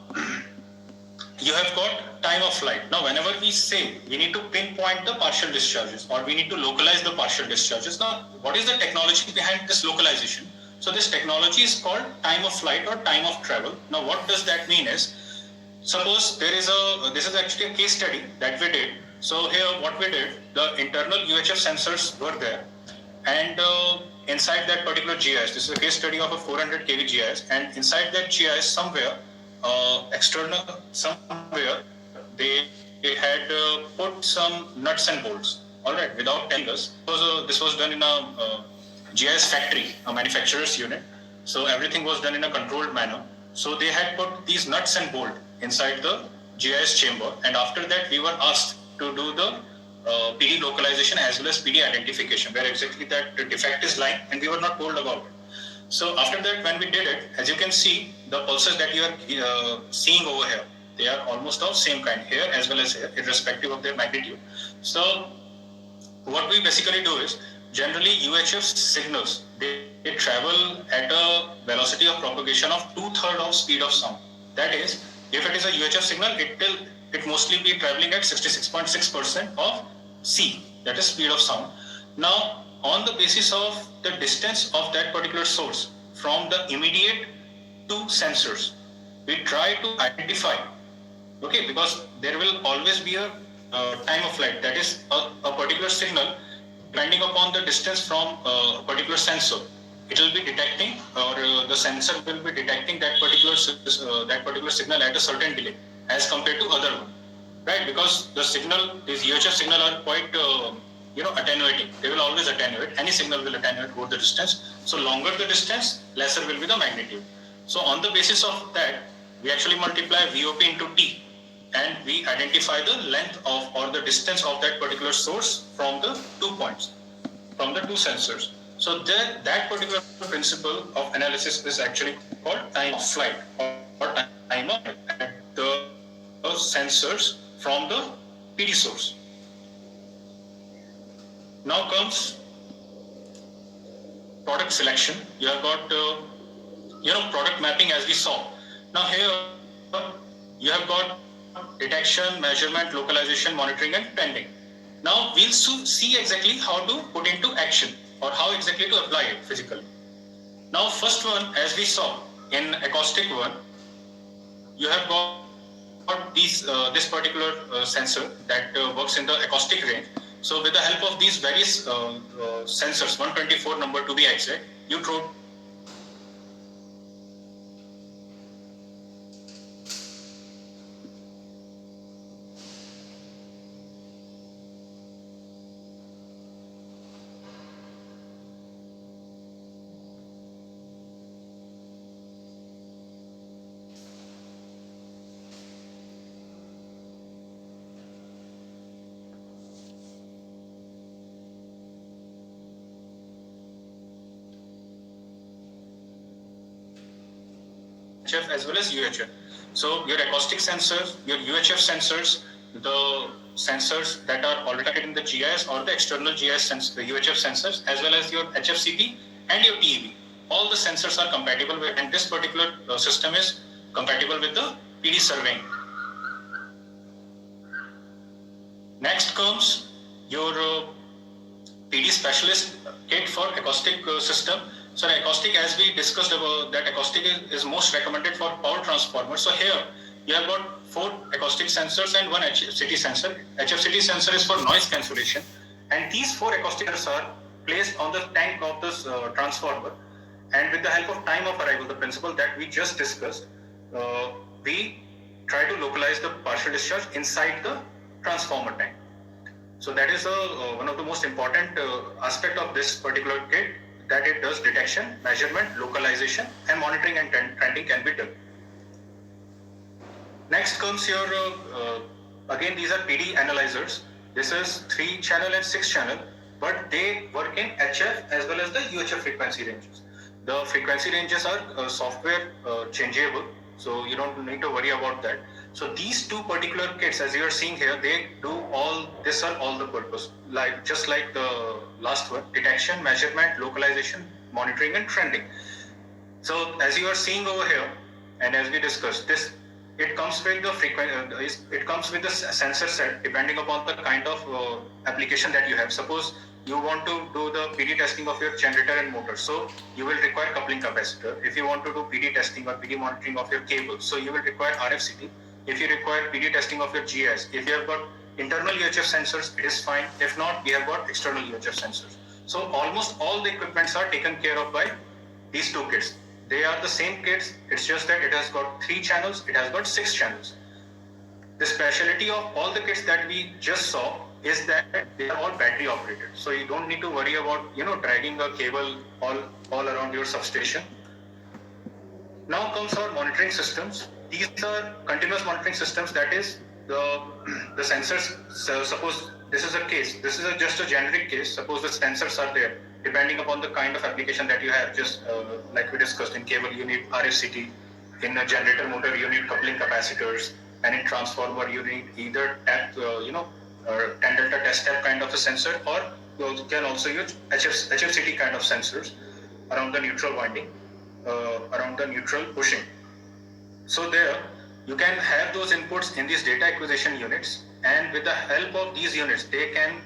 you have got time of flight. Now, whenever we say we need to pinpoint the partial discharges or we need to localize the partial discharges, now what is the technology behind this localization? So this technology is called time of flight or time of travel. Now, what does that mean is, suppose this is actually a case study that we did. So here what we did, the internal UHF sensors were there, and inside that particular GIS, this is a case study of a 400 kV GIS, and inside that GIS somewhere, somewhere they had put some nuts and bolts. All right, without telling us. This was done in a GIS factory, a manufacturer's unit. So everything was done in a controlled manner. So they had put these nuts and bolts inside the GIS chamber, and after that we were asked to do the PD localization as well as PD identification, where exactly that defect is lying, and we were not told about it. So after that, when we did it, as you can see, the pulses that you are seeing over here, they are almost of same kind here as well as here, irrespective of their magnitude. So what we basically do is, generally UHF signals, they travel at a velocity of propagation of 2/3 of speed of sound. That is, if it is a UHF signal, it mostly be traveling at 66.6% of C, that is speed of sound. Now, on the basis of the distance of that particular source from the immediate two sensors, we try to identify, okay, because there will always be a time of flight, that is a particular signal, depending upon the distance from a particular sensor, it will be detecting, or the sensor will be detecting that particular signal at a certain delay as compared to other one, right? Because the signal, these UHF signal are quite attenuating. They will always attenuate. Any signal will attenuate over the distance. So longer the distance, lesser will be the magnitude. So on the basis of that, we actually multiply VOP into T, and we identify the length of, or the distance of that particular source from the 2 points, from the two sensors. So that particular principle of analysis is actually called time of flight, or time of the sensors from the PD source. Now comes product selection. You have got product mapping, as we saw. Now here you have got detection, measurement, localization, monitoring, and trending. Now we'll see exactly how to put into action, or how exactly to apply it physically. Now first one, as we saw in acoustic one, you have got this particular sensor that works in the acoustic range. So with the help of these various sensors, 124 number to be exact, you throw HF as well as UHF. So your acoustic sensors, your UHF sensors, the sensors that are already in the GIS or the external GIS the UHF sensors, as well as your HFCP and your TEV. All the sensors are compatible with, and this particular system is compatible with the PD surveying. Next comes your PD specialist kit for acoustic system. So acoustic, as we discussed about that, acoustic is most recommended for power transformer. So here you have got 4 acoustic sensors and 1 HFCT sensor. HFCT sensor is for noise cancellation, and these 4 acoustic sensors are placed on the tank of this transformer. And with the help of time of arrival, the principle that we just discussed, we try to localize the partial discharge inside the transformer tank. So that is one of the most important aspect of this particular kit, that it does detection, measurement, localization, and monitoring and trending can be done. Next comes your, again these are PD analyzers. This is 3-channel and 6-channel, but they work in HF as well as the UHF frequency ranges. The frequency ranges are software changeable, so you don't need to worry about that. So these 2 particular kits, as you are seeing here, they do all the purpose, just like the last one: detection, measurement, localization, monitoring, and trending. So as you are seeing over here, and as we discussed, it comes with the sensor set depending upon the kind of application that you have. Suppose you want to do the PD testing of your generator and motor, so you will require coupling capacitor. If you want to do PD testing or PD monitoring of your cable, so you will require RFCT. If you require PD testing of your GIS, if you have got internal UHF sensors, it is fine. If not, we have got external UHF sensors. So almost all the equipments are taken care of by these two kits. They are the same kits, it's just that it has got 3 channels, it has got 6 channels. The specialty of all the kits that we just saw is that they are all battery operated. So you don't need to worry about, dragging a cable all around your substation. Now comes our monitoring systems. These are continuous monitoring systems, that is the sensors. So suppose this is a case, this is just a generic case. Suppose the sensors are there, depending upon the kind of application that you have, just like we discussed, in cable you need RFCT, in a generator motor you need coupling capacitors, and in transformer you need either tap, or 10 delta test tap kind of a sensor, or you can also use HFCT kind of sensors around the neutral winding, around the neutral bushing. So there you can have those inputs in these data acquisition units, and with the help of these units they can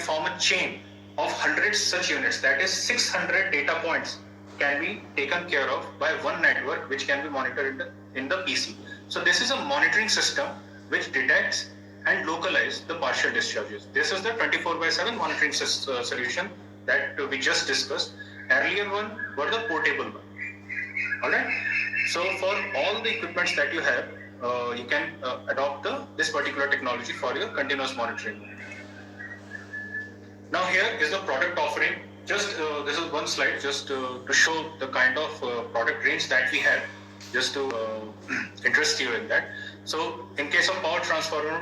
form a chain of hundreds such units, that is 600 data points can be taken care of by one network, which can be monitored in the PC. So this is a monitoring system which detects and localizes the partial discharges. This is the 24/7 monitoring solution that we just discussed. Earlier one were the portable one. Alright. So for all the equipments that you have, you can adopt this particular technology for your continuous monitoring. Now here is the product offering. Just this is one slide just to show the kind of product range that we have, just to interest you in that. So in case of power transformer,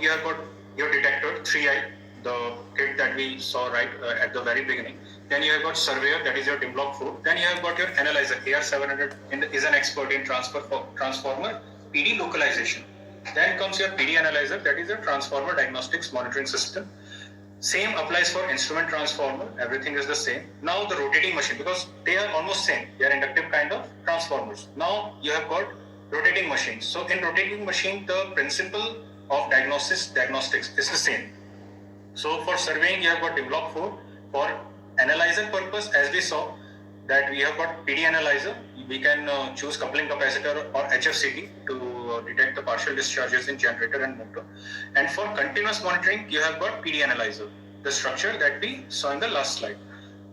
you have got your detector 3i, the kit that we saw right at the very beginning. Then you have got surveyor, that is your DIM block 4. Then you have got your analyzer. AR700 is an expert in transformer PD localization. Then comes your PD analyzer, that is your transformer diagnostics monitoring system. Same applies for instrument transformer, everything is the same. Now the rotating machine, because they are almost same, they are inductive kind of transformers. Now you have got rotating machines. So in rotating machine, the principle of diagnostics is the same. So for surveying, you have got DIM block 4. For analyzer purpose, as we saw, that we have got PD analyzer. We can choose coupling capacitor or HFCT to detect the partial discharges in generator and motor. And for continuous monitoring, you have got PD analyzer, the structure that we saw in the last slide.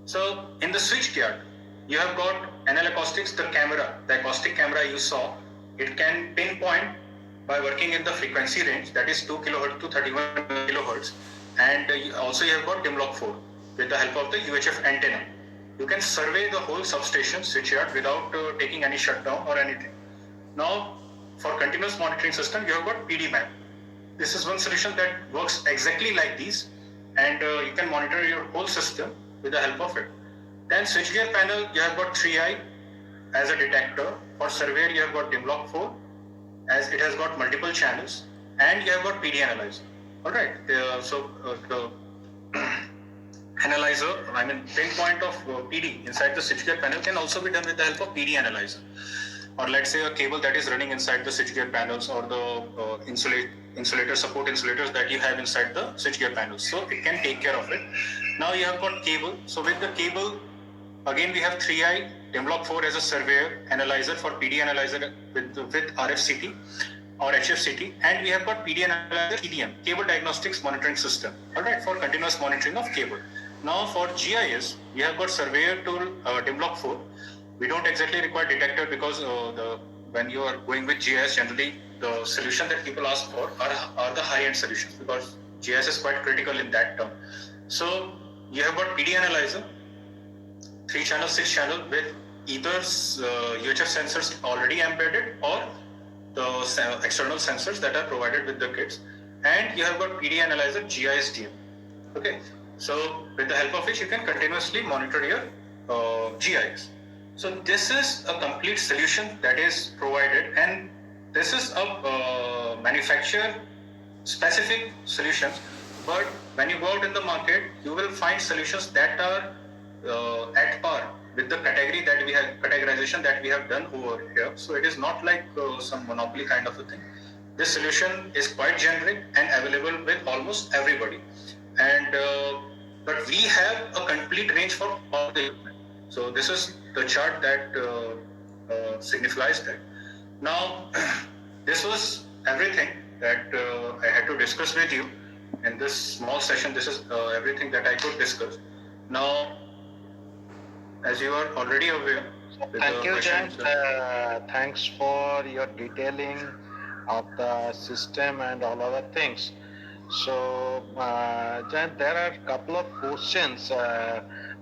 So in the switchgear, you have got NL acoustics, the acoustic camera you saw. It can pinpoint by working in the frequency range, that is 2 kHz to 31 kHz. And also you have got DIM block 4 with the help of the UHF antenna. You can survey the whole substation switchyard without taking any shutdown or anything. Now, for continuous monitoring system, you have got PD map. This is one solution that works exactly like these, and you can monitor your whole system with the help of it. Then switchgear panel, you have got 3i as a detector. For surveyor, you have got DIM block 4, as it has got multiple channels, and you have got PD analyzer. Alright, the analyzer, pinpoint of PD inside the switchgear panel can also be done with the help of PD analyzer. Or let's say a cable that is running inside the switchgear panels, or the support insulators that you have inside the switchgear panels. So it can take care of it. Now you have got cable. So with the cable, again we have 3i, DIM block 4 as a surveyor, analyzer for PD analyzer with RFCT or HFCT, and we have got PD analyzer, CDM, cable diagnostics monitoring system. Alright, for continuous monitoring of cable. Now for GIS, we have got surveyor tool, DIM block 4. We don't exactly require detector, because when you are going with GIS, generally the solution that people ask for are the high-end solutions, because GIS is quite critical in that term. So you have got PD analyzer, 3 channel, 6 channel, with either UHF sensors already embedded or the external sensors that are provided with the kits. And you have got PD analyzer, GIS DM. Okay, so with the help of which you can continuously monitor your GIS. So this is a complete solution that is provided, and this is a manufacturer specific solutions. But when you go out in the market, you will find solutions that are at par with the categorization that we have done over here. So it is not like some monopoly kind of a thing. This solution is quite generic and available with almost everybody. And but we have a complete range for all the equipment. So this is the chart that signifies that. Now, this was everything that I had to discuss with you. in this small session, this is everything that I could discuss. Now, as you are already aware, with Thank the you, Jan. questions, Thanks for your detailing of the system and all other things. So, Jan, there are a couple of questions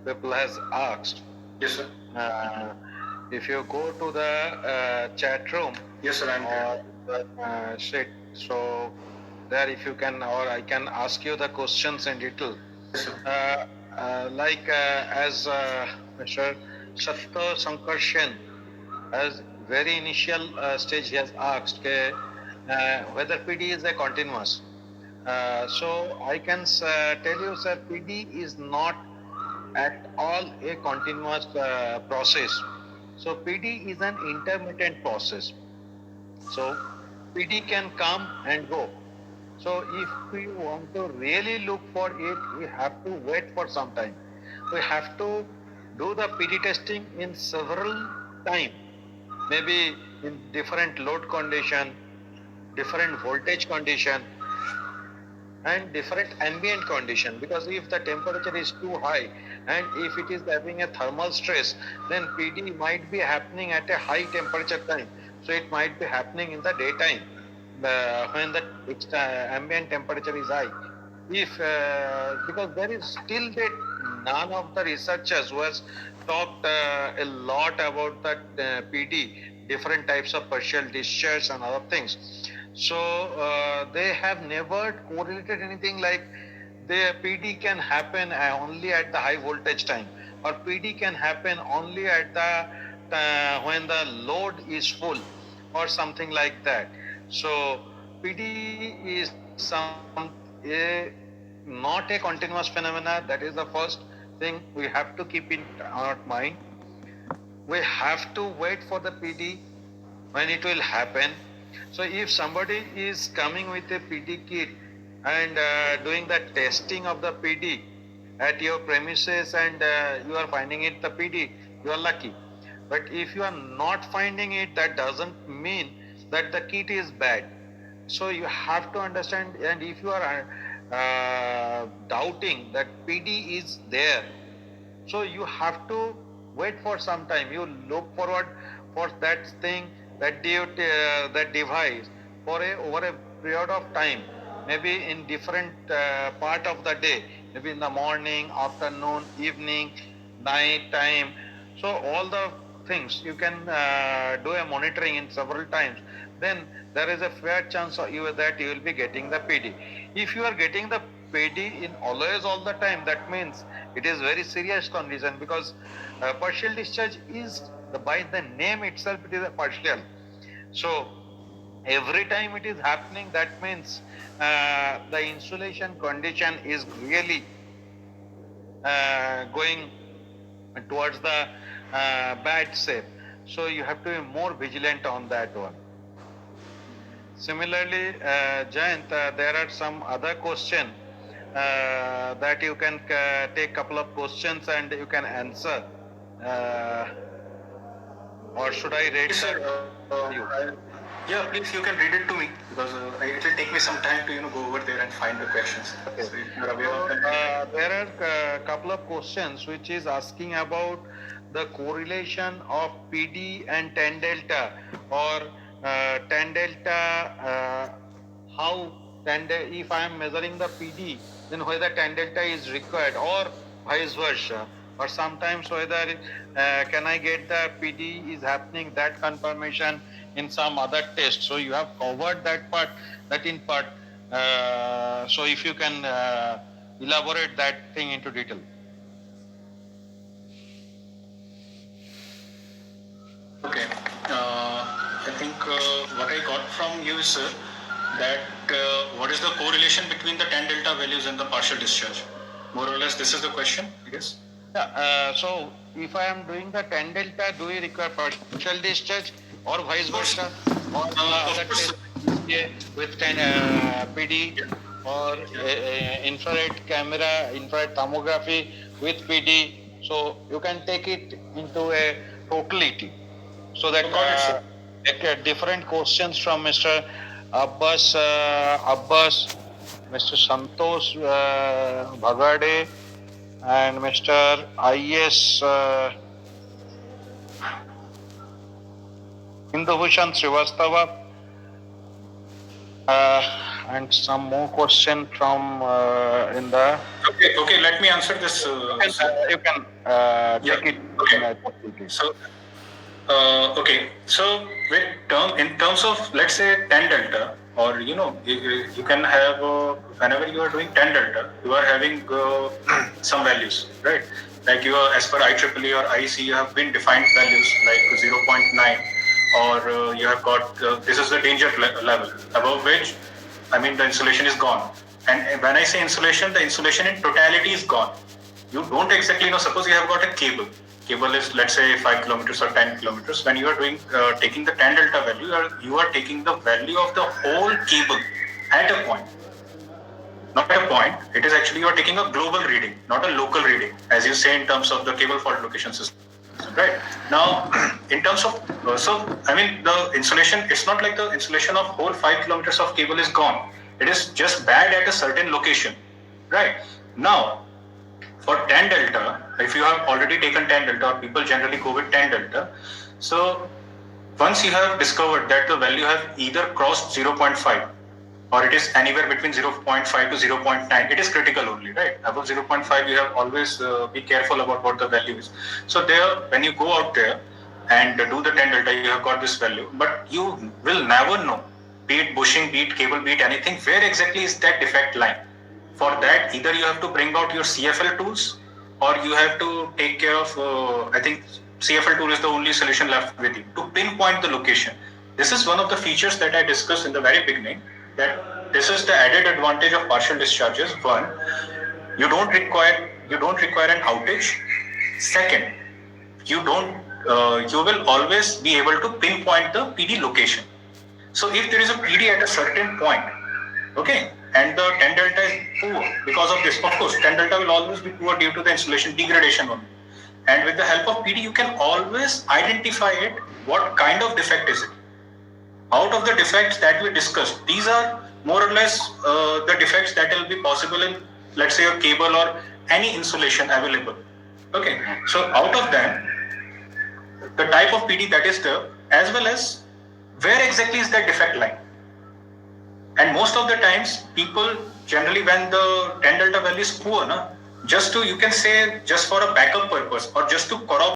people has asked. yes, sir. Uh, if you go to the chat room Yes, sir. I'm or there. the sheet, so there if you can, or I can ask you the questions in detail. Yes, sir. As Mr. Satya Sankarshan, as very initial stage, he has asked whether PD is a continuous. So I can tell you, sir, PD is not at all a continuous process. So PD is an intermittent process. So PD can come and go. So if we want to really look for it, we have to wait for some time. We have to do the PD testing in several time, maybe in different load condition, different voltage condition, and different ambient condition. Because if the temperature is too high and if it is having a thermal stress, then PD might be happening at a high temperature time. So it might be happening in the daytime when the ambient temperature is high. If because there is still that none of the researchers who has talked a lot about that PD, different types of partial discharge and other things. So they have never correlated anything like the PD can happen only at the high voltage time, or PD can happen only at the when the load is full, or something like that. So PD is not a continuous phenomena. That is the first thing we have to keep in our mind. We have to wait for the PD when it will happen. So if somebody is coming with a PD kit and doing the testing of the PD at your premises and you are finding it the PD, you are lucky. But if you are not finding it, that doesn't mean that the kit is bad. So you have to understand, and if you are doubting that PD is there, so you have to wait for some time. You look forward for that thing, that device for over a period of time, maybe in different part of the day, maybe in the morning, afternoon, evening, night time. So all the things you can do a monitoring in several times. Then there is a fair chance of you that you will be getting the PD. If you are getting the PD in always all the time, that means it is very serious condition, because partial discharge is by the name itself it is a partial. So every time it is happening, that means the insulation condition is really going towards the bad shape. So you have to be more vigilant on that one. Similarly, Jayant, there are some other questions that you can take couple of questions and you can answer. Or should I read Yes, sir. you? Yeah, please, you can read it to me, because it will take me some time to go over there and find the questions. Okay. So if you're aware of So, that. there are a couple of questions which is asking about the correlation of PD and tan delta, or tan delta, how if I am measuring the PD, then whether tan delta is required, or vice versa, or sometimes whether can I get the PD is happening, that confirmation in some other test. So you have covered that part, that in part. So if you can elaborate that thing into detail. Okay. I think what I got from you is, sir, that what is the correlation between the tan delta values and the partial discharge? More or less, this is the question, I guess. Yeah, so if I am doing the tan delta, do we require partial discharge or vice versa? Or other test with PD, or infrared camera, infrared thermography with PD. So you can take it into a totality. So that different questions from Mr. Abbas, Mr. Santosh Bhagade and Mr. I.S. Indubhushan Srivastava, and some more question from in the. Okay. Let me answer this. You can take it. Okay. So in terms of, let's say, 10 delta, or you can have whenever you are doing 10 delta, you are having some values, right? Like you are, as per IEEE or IEC, you have been defined values like 0.9, or you have got this is the danger level above which, I mean, the insulation is gone. And when I say insulation, the insulation in totality is gone. You don't exactly know. Suppose you have got a cable. Cable is, let's say, 5 kilometers or 10 kilometers. When you are doing taking the 10 delta value, you are taking the value of the whole cable at a point. Not at a point. It is actually you are taking a global reading, not a local reading, as you say in terms of the cable fault location system. Right. Now, in terms of, the insulation, it's not like the insulation of whole 5 kilometers of cable is gone. It is just bad at a certain location. Right. Now, for 10 delta, if you have already taken 10 delta, or people generally go with 10 delta, so once you have discovered that the value has either crossed 0.5 or it is anywhere between 0.5 to 0.9, it is critical only, right? Above 0.5, you have always be careful about what the value is. So there, when you go out there and do the 10 delta, you have got this value, but you will never know, be it bushing, be it cable, be it anything, where exactly is that defect line. For that, either you have to bring out your CFL tools, or you have to take care of, I think CFL tool is the only solution left with you, to pinpoint the location. This is one of the features that I discussed in the very beginning, that this is the added advantage of partial discharges. One, you don't require an outage. Second, you will always be able to pinpoint the PD location. So if there is a PD at a certain point, okay, and the 10 delta is poor because of this, of course, 10 delta will always be poor due to the insulation degradation only. And with the help of PD, you can always identify it, what kind of defect is it. Out of the defects that we discussed, these are more or less the defects that will be possible in, let's say, a cable or any insulation available. Okay, so out of them, the type of PD that is there, as well as where exactly is that defect line. And most of the times, people generally, when the 10 delta value is poor, you can say just for a backup purpose or just to corroborate